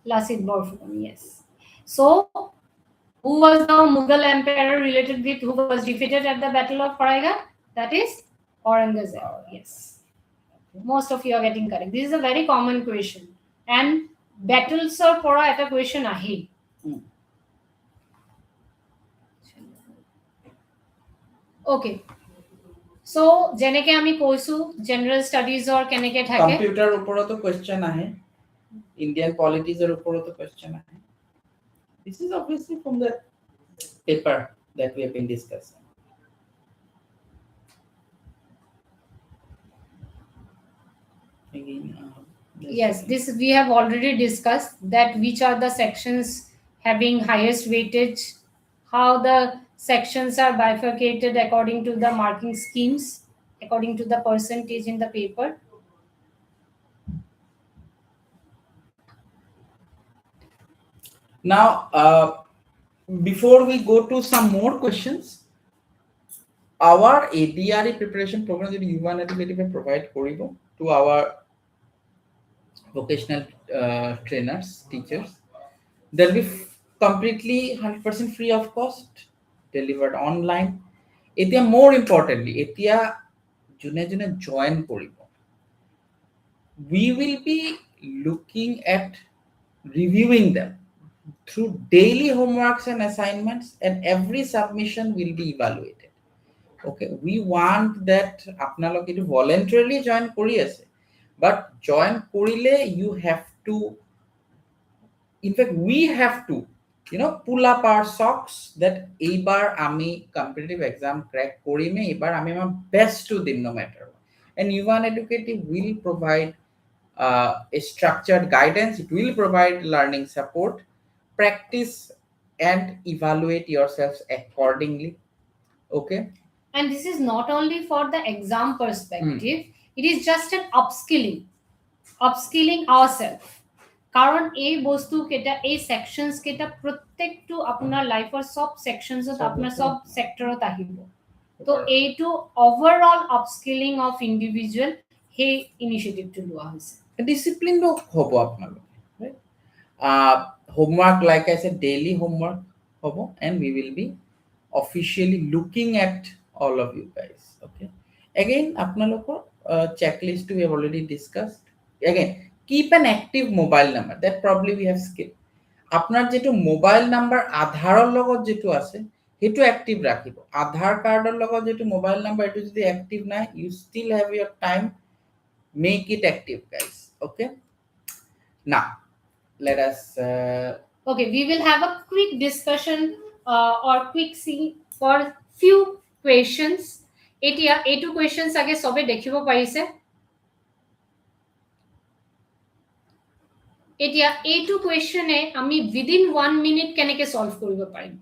Lasit Borfukam yes so who was the Mughal emperor related with who was defeated at the battle of Horaigat that is Aurangzeb yes most of you are getting correct this is a very common question and battles or pora eta question ahi okay so jeneke ami koisu general studies or keneke thake computer uporoto question ahe Indian politics er uporoto question ahe this is obviously from the paper that we have been discussing again yes this we have already discussed that which are the sections having highest weightage how the sections are bifurcated according to the marking schemes according to the percentage in the paper now before we go to some more questions our ADRE preparation program that Yuvaan Educative provide koribo to our vocational trainers teachers they'll be completely 100% free of cost delivered online এতিয়া more importantly এতিয়া june join কৰিব, we will be looking at reviewing them through daily homeworks and assignments, and every submission will be evaluated. Okay, we want that apnaloke to voluntarily join kori ase, but join korile you have to, in fact we have to, pull up our socks that eibar ami competitive exam crack korime, eibar ami our best to dim no matter what. And Yuvaan Educative will provide a structured guidance, it will provide learning support, practice and evaluate yourselves accordingly. Okay, and this is not only for the exam perspective, it is just an upskilling ourselves, কারণ এই বস্তু কেটা এই sections কেটা প্রত্যেকটো আপনার লাইফৰ সব সেকশনছত আপনাৰ সব সেক্টৰত আহিব, তো এইটো ওভাৰঅল আপস্কিলিং অফ ইন্ডিভিজুয়াল হে ইনিশিয়েটিভটো লোৱা হৈছে। ডিসিপ্লিন হ'ব আপোনালোকে, right? Homework, like I said, daily homework হ'ব, and we will be officially looking at all of you guys. Okay, again আপোনালোকৰ checklist we have already discussed. Again, keep an active mobile number, that probably we have skipped. আপনার যেটো mobile number আধাৰৰ লগত যেটো আছে হেতু active ৰাখিব, আধাৰ কাৰ্ডৰ লগত যেটো মোবাইল নাম্বার এটো যদি অ্যাক্টিভ নাই, you still have your time, make it active guys. Okay, now let us okay, we will have a quick discussion or quick see for few questions. Etia A2 questions age sobe dekhibo parise, এতিয়া A2 question এ আমি within 1 minute কেনেকে solve কৰিব পাৰিম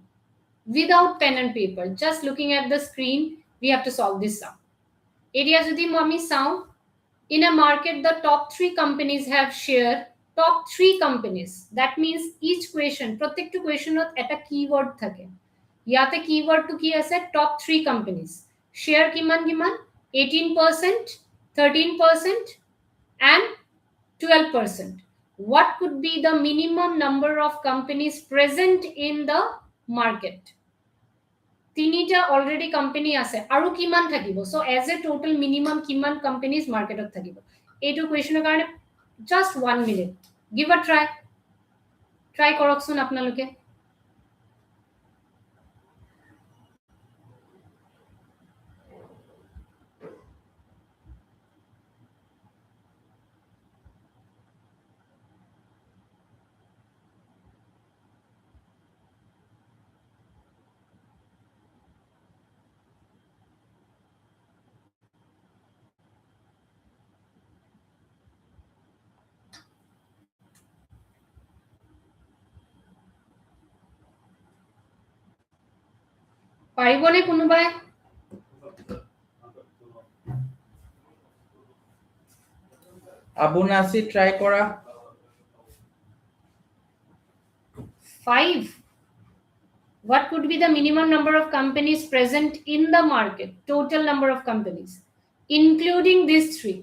without pen and paper, just looking at the screen we have to solve this sum. এতিয়া যদি আমি চাও, in a market the top 3 companies have share, top 3 companies, that means each question প্রত্যেকটো questionত এটা keyword থাকে, ইয়াতে keyword to কি আছে top 3 companies, share কিমান 18%, 13% and 12%. What could be the minimum number of companies present in the market? তিনিটা already company আছে আৰু কিমান থাকিব, so as a total minimum কিমান companies marketত থাকিব, এইটো questionৰ কাৰণে just 1 minute, give a try কৰকচোন আপোনালোকে। পাৰিবনে কোনোবাই? আবুনাসি ট্রাই করা। 5. What could be the minimum number of companies present in the market, total number of companies including these 3,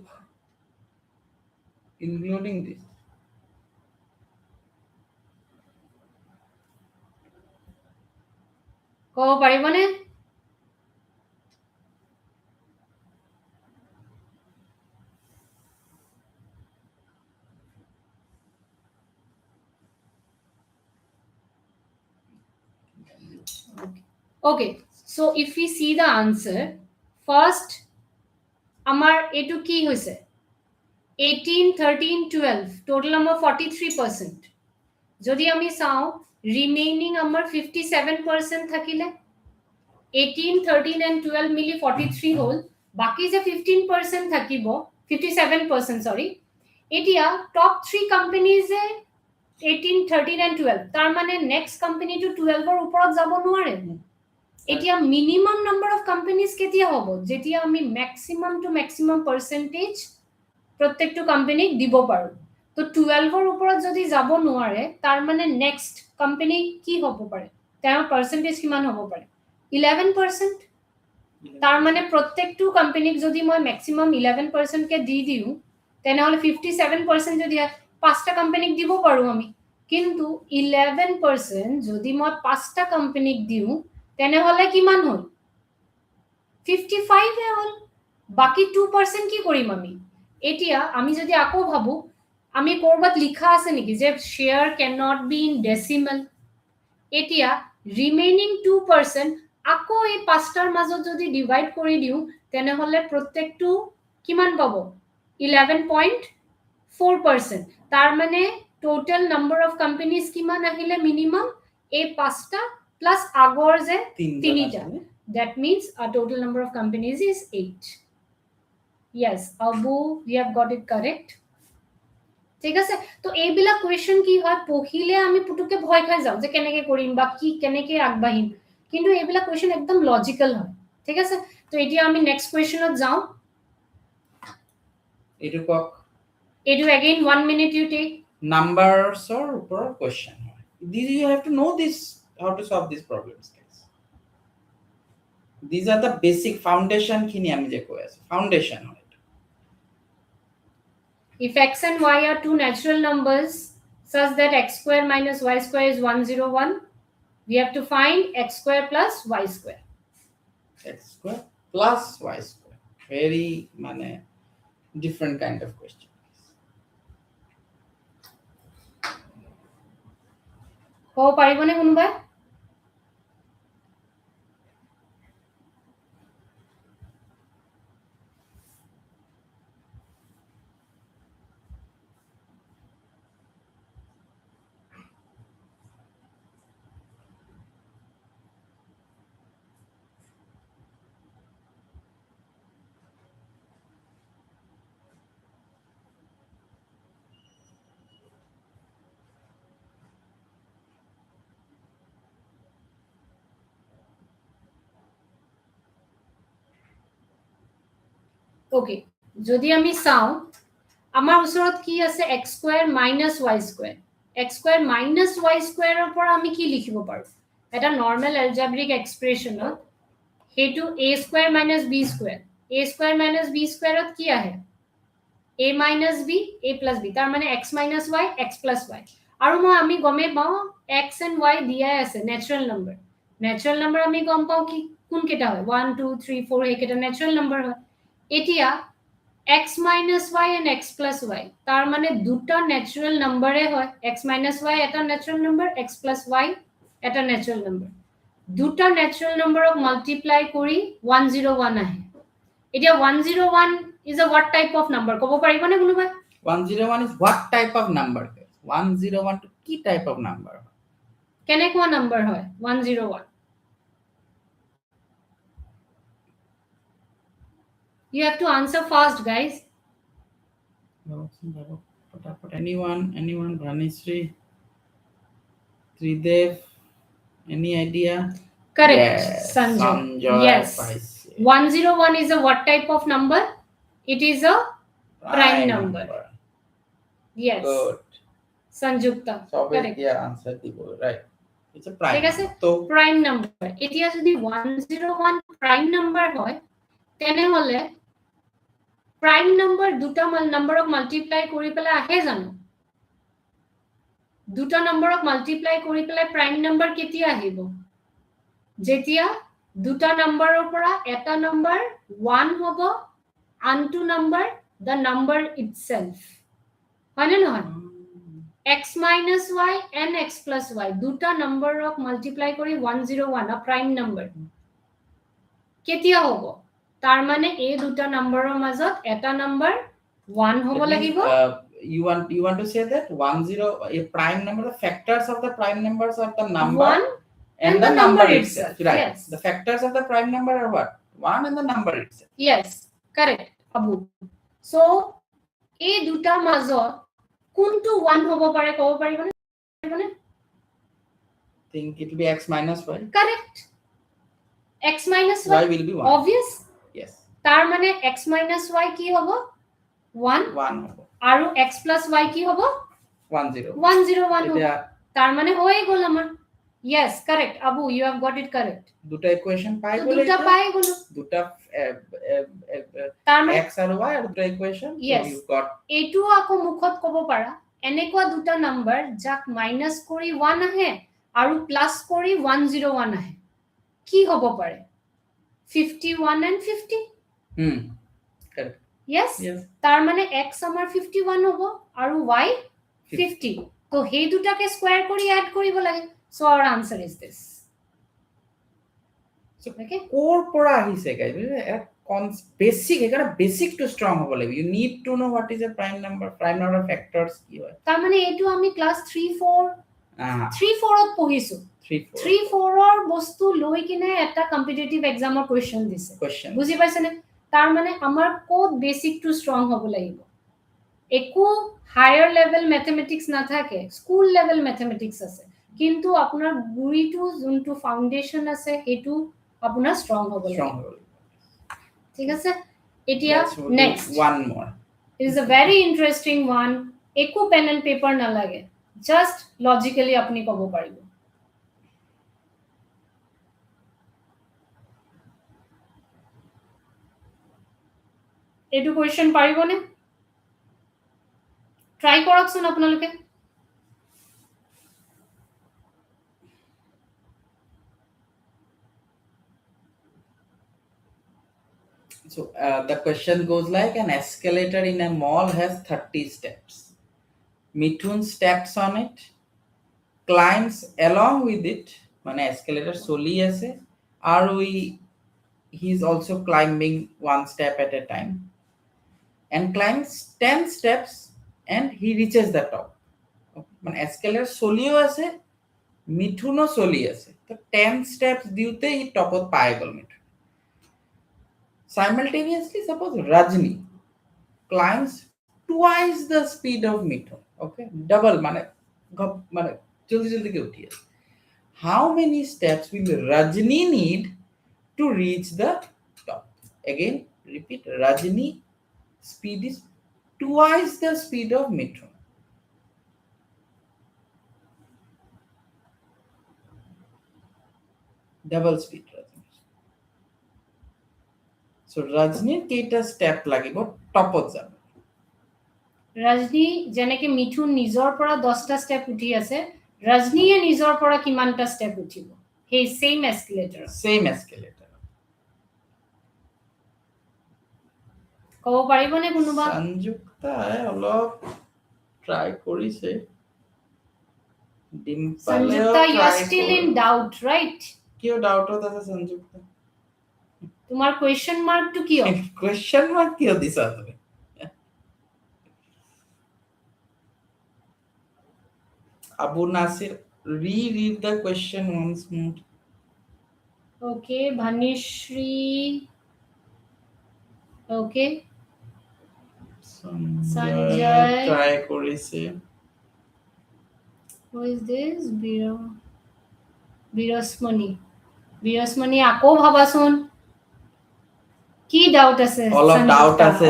including this? কব পাৰিবনে? Okay, so if we see the answer, first amar etu ki hoise 18, 13, 12, total number 43%. যদি আমি চাও remaining amar 57% থাকিলে 18, 13 and 12 মিলি 43 হল, বাকি যে 15% থাকিব 57%, sorry, এতিয়া top 3 companies এ 18, 13 and 12, তার মানে next company to 12 এর উপৰত যাব নোৱাৰে। এতিয়া minimum number of companies কেতিয়া হ'ব, যেতিয়া আমি maximum to maximum percentage প্ৰত্যেকটো কোম্পানীক দিব পাৰো, তো 12 এৰ উপৰত যদি যাব নোৱাৰে তাৰ মানে next company কি হ'ব পাৰে, তাৰ percentage কিমান হ'ব পাৰে 11%, তার মানে প্রত্যেকটো কোম্পানীক যদি মই maximum 11% কে দি দিউ তেনেহলে 57% যদি পাঁচটা কোম্পানীক দিব পাৰো আমি, কিন্তু 11% যদি মই পাঁচটা কোম্পানীক দিউ তেনেহলে কিমান হল 55 এ হল বাকি 2% কি কৰিম আমি এতিয়া আমি যদি আকৌ ভাবো আমি কৰবাত লিখা আছে নেকি যে share cannot be in decimal এতিয়া remaining 2% আকৌ এই পাঁচটাৰ মাজত যদি ডিভাইড কৰি দিও তেনে হলে প্ৰত্যেকটো কিমান পাবো 11.4% তাৰ মানে total number of companies কিমান আহিলে minimum এই পাঁচটা plus আগৰ যে তিনিটা that means our total number of companies is 8 yes Abu we have got it correct ঠিক আছে তো এইবিলা কোৱেশ্চন কি হয় পঢ়িলে আমি পুতুকে ভয় খাই যাও যে কেনেকে কৰিম বা কি কেনেকে আগবাঢ়িম কিন্তু এইবিলা কোৱেশ্চন একদম লজিক্যাল হয় ঠিক আছে তো এতিয়া আমি নেক্সট কোৱেশ্চনত যাও এটো কক এটো again 1 minute you take numbers or উপৰ question these you have to know this how to solve these problems guys these are the basic foundation খিনি আমি যে কৈ আছো foundation হয় if x and y are two natural numbers such that x square minus y square is 101 we have to find x square plus y square x square plus y square very মানে different kind of question কও পাৰিবনে কোনোবা okay যদি আমি চাও আমাৰ ওচৰত কি আছে x square minus y square x square minus y square ৰ পৰা আমি কি লিখিব পাৰো এটা নরমাল algebraic expression হেতু a square minus b square a square minus b square ত কি আহে a minus b a plus b তাৰ মানে x minus y x plus y আৰু মই আমি গমে পাও x and y দিয়া আছে natural number আমি গম পাও কি কোন কেটা হয় 1 2 3 4 এই কেটা natural number হয় এতিয়া x minus y and x plus y তার মানে দুটা ন্যাচারাল নম্বরে হয় x minus y এটা ন্যাচারাল নম্বর x plus y এটা ন্যাচারাল নম্বর দুটা ন্যাচারাল নম্বরক মাল্টিপ্লাই কৰি 101 আহে এতিয়া 101 is a what type of number কব পাৰিবনে কোনোবা 101 is what type of number 101 to কি type of number কেনেকুৱা নম্বৰ হয় 101 you have to answer fast guys anyone Bhanishree Tridev any idea correct yes, Sanjay yes 101 is a what type of number it is a prime number yes good Sanjukta correct yeah answer দিব right it's a prime ঠিক আছে তো prime number এতিয়া যদি 101 prime number হয় তেনে হলে prime number দুটা নম্বৰক মাল্টিপ্লাই কৰি পেলাই আহে জানো দুটা নম্বৰক মাল্টিপ্লাই কৰি পেলাই prime number কেতিয়া আহিব যেতিয়া দুটা নম্বৰৰ পৰা এটা নম্বৰ 1 হ'ব আনটো নম্বৰ the number itself হয়নে নহয় x minus y and x plus y দুটা নম্বৰক মাল্টিপ্লাই কৰি 101 a prime number কেতিয়া হ'ব তাৰ মানে এই দুটা নম্বৰৰ মাজত এটা নম্বৰ 1 হ'ব লাগিব you want to say that 10 a prime number the factors of the prime numbers are the number 1 and the number itself right yes. the factors of the prime number are what 1 and the number itself yes correct abu so এই দুটা মাজত কোনটো 1 হ'ব পাৰে ক'ব পাৰিবনে think it will be x minus y correct x minus y will be 1 obvious yes তাৰ মানে x minus y কি হ'ব 1 হ'ব আৰু x plus y কি হ'ব 101 হ'ব তাৰ মানে হৈ গ'ল আমাৰ yes correct abu you have got it correct দুটা ইকুয়েশন পাই গ'লে দুটা পাই গ'লো দুটা x আৰু y আৰু দুটা ইকুয়েশন yes you got এটো আকৌ মুখত ক'ব পাৰা এনেকুৱা দুটা নম্বৰ যাক মাইনাস কৰি 1 আহে আৰু প্লাস কৰি 101 আহে কি হ'ব পাৰে 51 and 50. Correct. Yes, Yes. তাৰ মানে x আমাৰ 51 হ'ব আৰু y 50 তো সেই দুটাকে স্কয়াৰ কৰি এড কৰিব লাগে so our answer is this So, okay core পৰা আহিছে guys বেসিক এখানে বেসিক টু স্ট্রং হ'ব লাগিব you need to know what is a prime number factors কি হয় তাৰ মানে এটো আমি ক্লাস 3 4 3 4 ত পঢ়িছো 3 4 ৰ বস্তু লৈ কিনে এটা কম্পিটিটিভ এক্সামৰ কোৱেশ্চন দিছে বুজি পাইছনে তাৰ মানে আমাৰ কোড বেসিক টু স্ট্ৰং হ'ব লাগিব একো হায়াৰ লেভেল ম্যাথমেটিক্স না থাকে স্কুল লেভেল ম্যাথমেটিক্স আছে কিন্তু আপোনাৰ গুৰিটো যোনটো ফাউন্ডেশন আছে এটো আপোনাৰ স্ট্রং হ'ব লাগিব ঠিক আছে এতিয়া next one more it is a very interesting one একো পেন এন্ড পেপার না লাগে জাস্ট লজিক্যালি আপনি কব পাৰিব এটো কোৱেশ্চন পাৰিবনে ট্ৰাই কৰকচোন আপোনালোকে So the question goes like an escalator in a mall has 30 steps. Mithun steps on it, climbs along with it, মানে escalator চলি আছে আর he is also climbing one step at a time and climbs 10 steps and he reaches the top. মানে escalator চলিও আছে মিঠুনও চলি আছে তো 10 steps দিওতে ই টপত পাই গল Mithun simultaneously suppose Rajni climbs twice the speed of Mithun okay double মানে জলদি জলদি কে উঠি আছে how many steps will Rajni need to reach the top again repeat Rajni speed is twice the speed of Mithun double speed Rajni so Rajni কেইটা step লাগিব টপত যাব ৰজনী যেনেকে মিঠুন নিজৰ পৰা 10টা স্টেপ উঠি আছে ৰজনীয়ে নিজৰ পৰা কিমানটা স্টেপ উঠিব সেই সেম এস্কেলেটৰ কব পাৰিবনে কোনোবা সংযুক্তা অলপ ট্ৰাই কৰিছে Sanjukta you are still in doubt right কিয় ডাউটত আছে সংযুক্তা তোমাৰ কোৱেশ্চন মাৰ্কটো কিয় কোৱেশ্চন মাৰ্ক কিয় দিছা তুমি Abu Nasir reread the question once more okay Bhanishri okay Sanjay try কৰিছে who is this বিৰসমণি আকৌ ভাবাচোন কি ডাউট আছে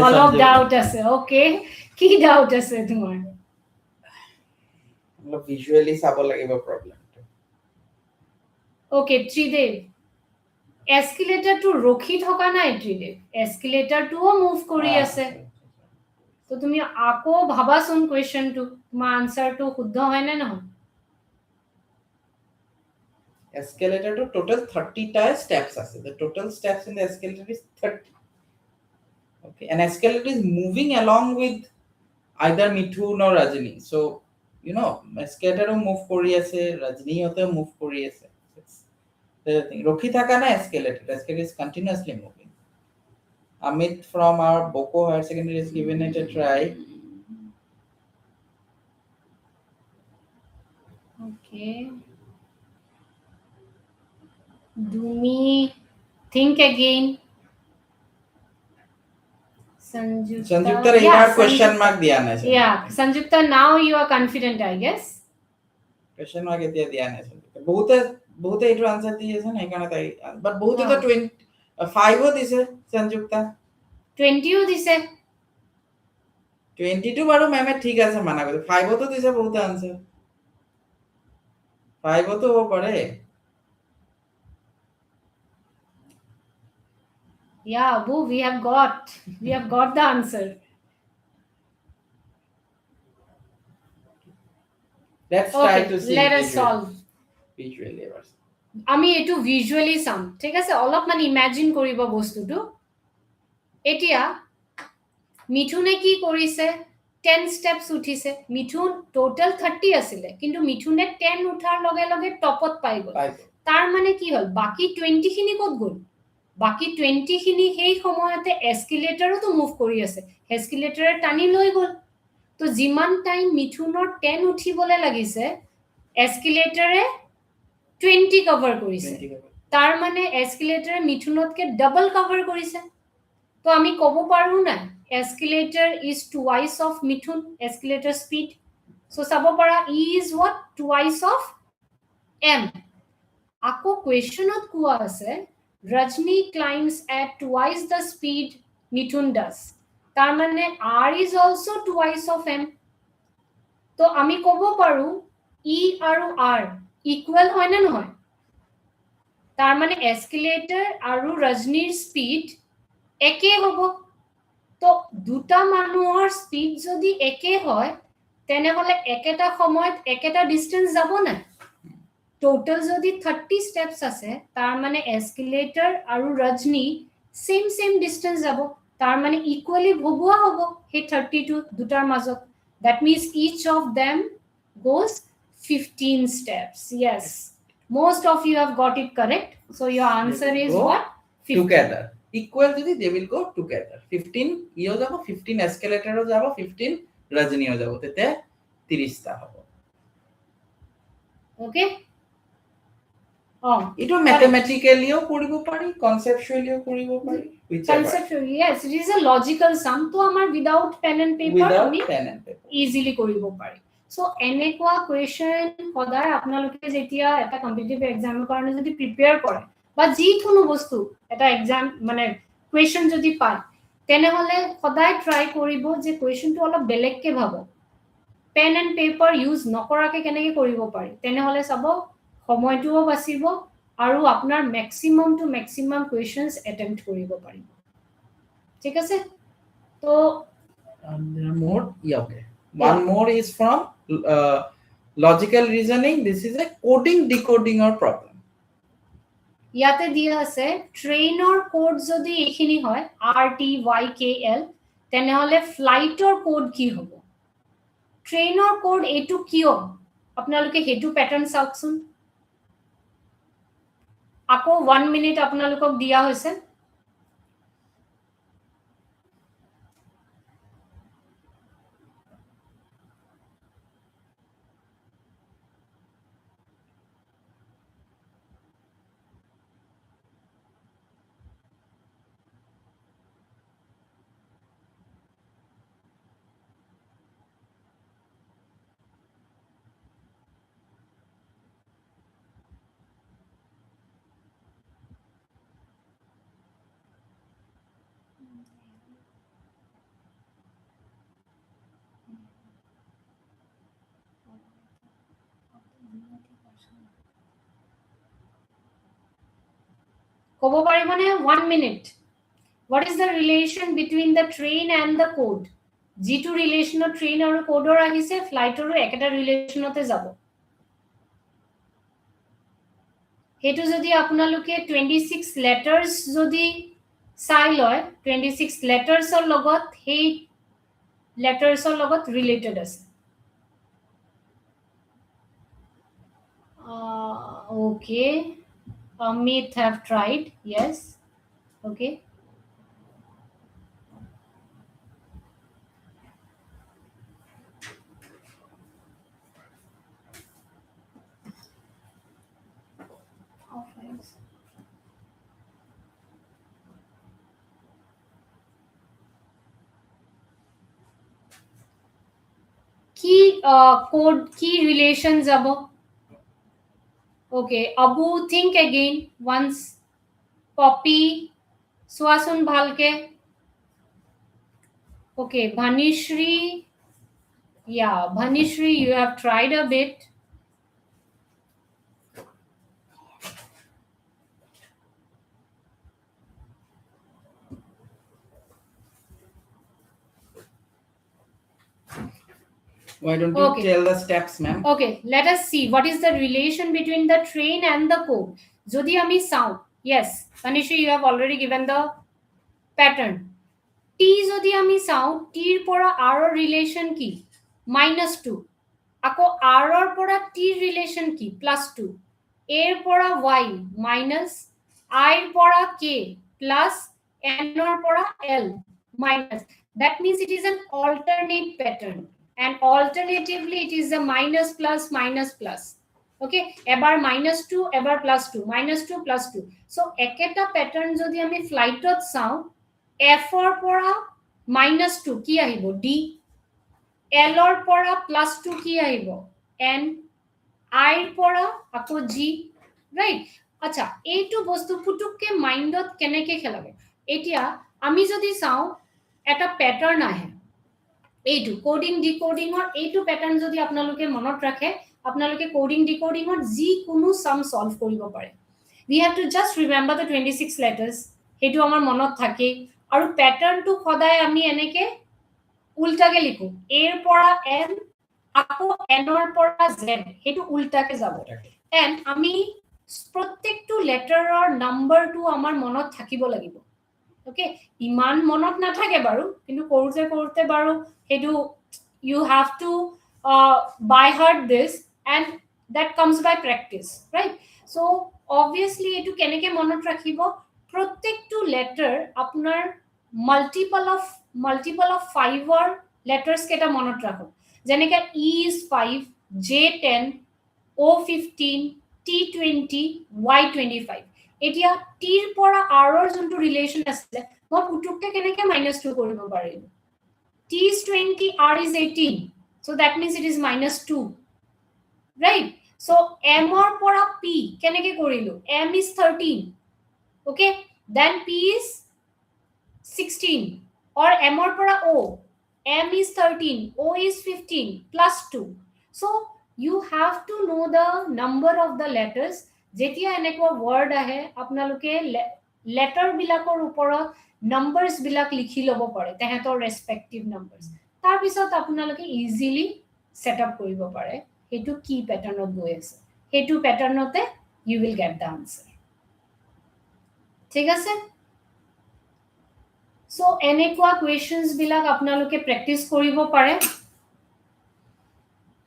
অলপ ডাউট আছে ওকে কি ডাউট আছে তোমাৰ অলপ ভিজুয়ালি চাব লাগিব প্ৰবলেমটো ওকে ত্ৰিদেৱ এস্কেলেটৰটো ৰখি থকা নাই ত্ৰিদেৱ এস্কেলেটৰটোও মুভ কৰি আছে তো তুমি আকৌ ভাবাচোন কোৱেশ্চনটো তোমাৰ আনসাৰটো শুদ্ধ হয় নে নহয় escalator to total 30 ta steps ase the total steps in the escalator is 30 okay an escalator is moving along with either Mithun or Rajni so you know escalator move kori ase Rajni hote move kori ase the thing rokhi thaka na escalator is continuously moving Amit from our Boko Higher Secondary is given it a try okay Dumi think again Sanjukta yeah, question mark diya na yeah Sanjukta now you are confident I guess question mark etia diya na bahute etu answer diyese na ekana tai but bahute to 5 o dise Sanjukta 20 ও দিছে 22 baru meme ঠিক আছে মানা করে 5 ও তো দিছে বহুত answer 5 ও তো ও পড়ে yeah Abu we have got the answer let's try to see let us solve visually আমি এটো ভিজুয়ালি চাম ঠিক আছে অলপ মানে ইমাজিন কৰিব বস্তুটো এতিয়া মিঠুনে কি কৰিছে 10 steps উঠিছে মিঠুন টোটাল 30 আছিল কিন্তু মিঠুনে 10 উঠাৰ লগে লগে টপত পাই গল তাৰ মানে কি হল বাকি 20 খিনি কত গল বাকি 20 খিনি সেই সময়তে এস্কেলেটৰটো মুভ কৰি আছে এস্কেলেটৰে টানি লৈ গল তো যিমান টাইম মিঠুনৰ 10 উঠিবলে লাগিছে এস্কেলেটৰে 20 কভাৰ কৰিছে তাৰ মানে এস্কেলেটৰে মিঠুনতকে ডাবল কভাৰ কৰিছে তো আমি কব পাৰো না escalator is twice of mithun escalator speed so sabo para e is what twice of m ako questionot kuwa ase rajni climbs at twice the speed mithun does tar mane r is also twice of m to ami kobo paru e aru r equal hoy na noy tar mane escalator aru rajnir speed eke hobo তো দুটা মানুহৰ speed যদি একে হয় তেনেহলে একেটা সময়ত একেটা ডিসটেন্স যাব না টোটাল যদি 30 স্টেপস আছে তাৰ মানে এস্কেলেটৰ আৰু ৰজনী সেম ডিসটেন্স যাব তাৰ মানে ইকুয়ালি ভগোৱা হ'ব হে 32 দুটাৰ মাজত that means each of them goes 15 steps yes most of you have got it correct so your answer is what 15. Together equal যদি they will go together 15 ইও যাব 15 এস্কেলেটরও যাব 15 রজনীও যাব তেতে 30 টা হবে ওকে ইটো ম্যাথমেটিক্যালিও কৰিব পাৰি কনসেপচুয়ালিও কৰিব পাৰি conceptually yes it is a logical sum to amar without pen and paper ami easily কৰিব পাৰি so এনেকুৱা question সদায় আপোনালোকে যেতিয়া এটা কম্পিটিটিভ এক্সামৰ কাৰণে যদি প্ৰিপেয়াৰ কৰে বা যি কোনো বস্তু এটা এক্সাম মানে question যদি পায় তেনেহলে সদায় ট্রাই কৰিব যে questionটো অলপ বেলেগকে ভাবো পেন এন্ড পেপাৰ ইউজ নকৰাকে কেনেকে কৰিব পাৰি তেনেহলে চাব সময়টোও বাচিব আৰু আপোনাৰ ম্যাক্সিমাম টু ম্যাক্সিমাম কোৱেশ্চনছ অ্যাটেম্প্ট কৰিব পাৰিব ঠিক আছে তো more yeah okay one more is from logical reasoning this is a coding decoding or problem ইয়াতে দিয়া আছে ট্ৰেইনৰ কোড যদি এখিনি হয় R T Y K L তেনেহলে ফ্লাইটৰ কোড কি হ'ব ট্ৰেইনৰ কোড এটো কিয় আপোনালোকে হেতু প্যাটাৰ্ন চাওকচোন আকৌ 1 মিনিট আপোনালোকক দিয়া হৈছে কব পাৰিবনে 1 minute what is the relation between the train and the code g2 relation train আৰু কোডৰ আহিছে ফ্লাইটৰো একটা ৰিলেশনতে যাব হেতু যদি আপোনালোকে 26 letters যদি চাই লয় 26 lettersৰ লগত হেই lettersৰ লগত related আছে okay Amit have tried yes okay কি কোড কি রিলেশন যাব okay abu think again once poppy suasun bhalke okay bhanishri yeah bhanishri you have tried a bit Why don't you Okay. tell the steps, ma'am? Okay, let us see what is the relation between the train and the code. Jodi ami sound. Yes, Tanisha, you have already given the pattern. T jodi ami sound, T er pora R or relation ki -2. Ako R or pora T relation ki +2. A er pora Y minus, I er pora K plus, N or pora L minus. That means it is an alternate pattern, and alternatively it is a minus plus minus plus. Okay, ebar -2 ebar +2 -2 +2. So eketa pattern jodi ami flight ot sao, F or pora -2 ki ahibo D, L or pora +2 ki ahibo N, I er pora ako G, right? আচ্ছা, এইটো বস্তু পুটুককে মাইন্ডত কেনেকে খেলাবে। এতিয়া আমি যদি চাও এটা pattern আহে, এইটো কোডিং ডিকোডিংৰ এইটো প্যাটাৰ্ন যদি আপোনালোকে মনত ৰাখে, আপোনালোকে কোডিং ডিকোডিংৰ যি কোনো সাম সলভ কৰিব পাৰে। we have to just remember the 26 letters, হেতু আমাৰ মনত থাকে। আৰু প্যাটাৰ্নটো সদায় আমি এনেকে উল্টাকে লিখো, a এৰ পৰা n আকৌ n এৰ পৰা z, হেতু উল্টাকে যাব। এন্ড আমি প্ৰত্যেকটো লেটাৰৰ নাম্বাৰটো আমাৰ মনত থাকিব লাগিব। ওকে, ইমান মনত নাথাকে বাৰু, কিন্তু কৰোতে কৰোতে বাৰু হেতু you have to by heart this, and that comes by practice, right? So obviously etu keneke monot rakhibo, prottektu letter apunar multiple of 5 or letters keta monot rakho, jeneke E is 5, J 10, O 15, T 20, Y 25. এতিয়া টিৰ পৰা r ৰ যোনটো relation আছে, মই পুটুককে কেনেকে -2 কৰিব পাৰিম। T is 20, R is 18, so that means it is -2, right? So M or pora P keneke korilu, M is 13, okay, then P is 16, or M or pora O, M is 13, O is 15 +2. So you have to know the number of the letters. যেতিয়া এনেকুৱা word আহে আপোনালোকে letter বিলাকৰ ওপৰত numbers বিলাক লিখি লব পাৰে, তেহেতৰ respective numbers, তাৰ পিছত আপোনালোকে easily set up কৰিব পাৰে হেতু কি প্যাটাৰ্নত গৈ আছে, হেতু প্যাটাৰ্নতে you will get the answer। ঠিক আছে, so এনেকুৱা questions বিলাক আপোনালোকে practice কৰিব পাৰে।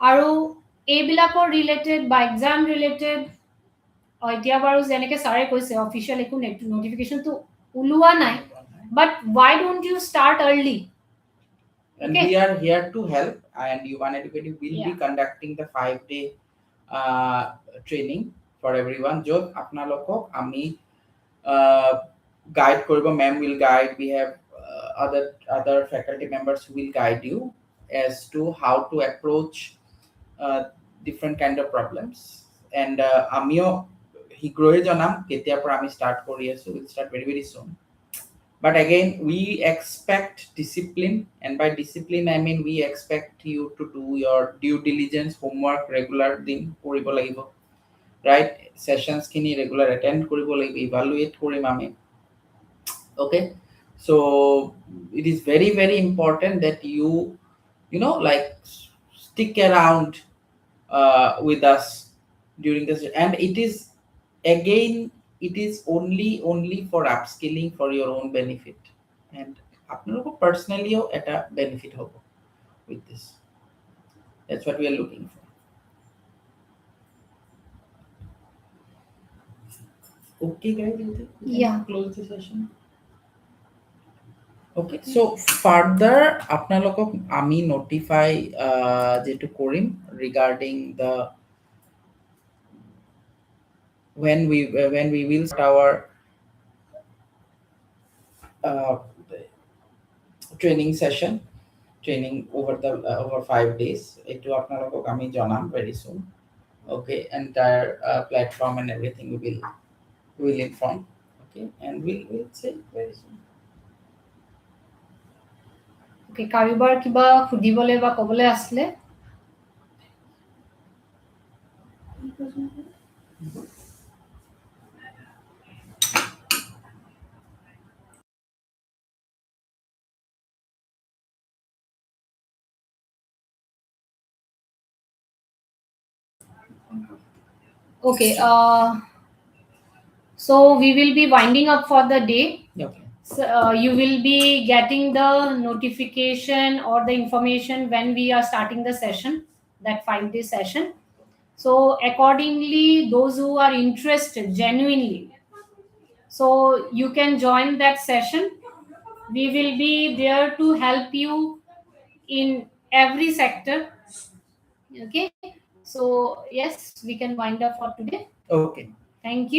আৰু এইবিলাকৰ ৰিলেটেড বা এক্সাম ৰিলেটেড এতিয়া বাৰু যেনেকে সাৰে কৈছে অফিশিয়াল একো নোটিফিকেশন তো উলোৱা নাই, but why don't you start early? And okay, we are here to help, and Yuvaan Educative will be conducting the 5-day training for everyone, jot apnalokok ami guide koribo, ma'am will guide, we have other faculty members who will guide you as to how to approach different kind of problems, and amio higrohe janam ketia pora ami start kori asu, we'll start very very soon. But again, we expect discipline, and by discipline I mean we expect you to do your due diligence, homework regular din koribo lagibo, right? Sessions kini regular attend koribo lagibo, evaluate korim ami, okay? So it is very very important that you know, like stick around with us during this, and it is again, it is only for upskilling for your own benefit, and apnaloko personally eta benefit hobo with this. That's what we are looking for. Okay guys, yeah, close the session. Okay, so further apnalokok ami notify jetu korim regarding the when we will start our training session, training over the over 5 days, etu apnalokok ami janam very soon, okay? Entire platform and everything we will inform, okay? And we'll say very soon. okay, কাৰোবাৰ কিবা খুদিবলে বা কবলে আসলে Okay. So we will be winding up for the day. Okay. So, you will be getting the notification or the information when we are starting the session, that 5 day session. So accordingly, those who are interested genuinely, so you can join that session. We will be there to help you in every sector. Okay. So yes, we can wind up for today. Okay. Thank you.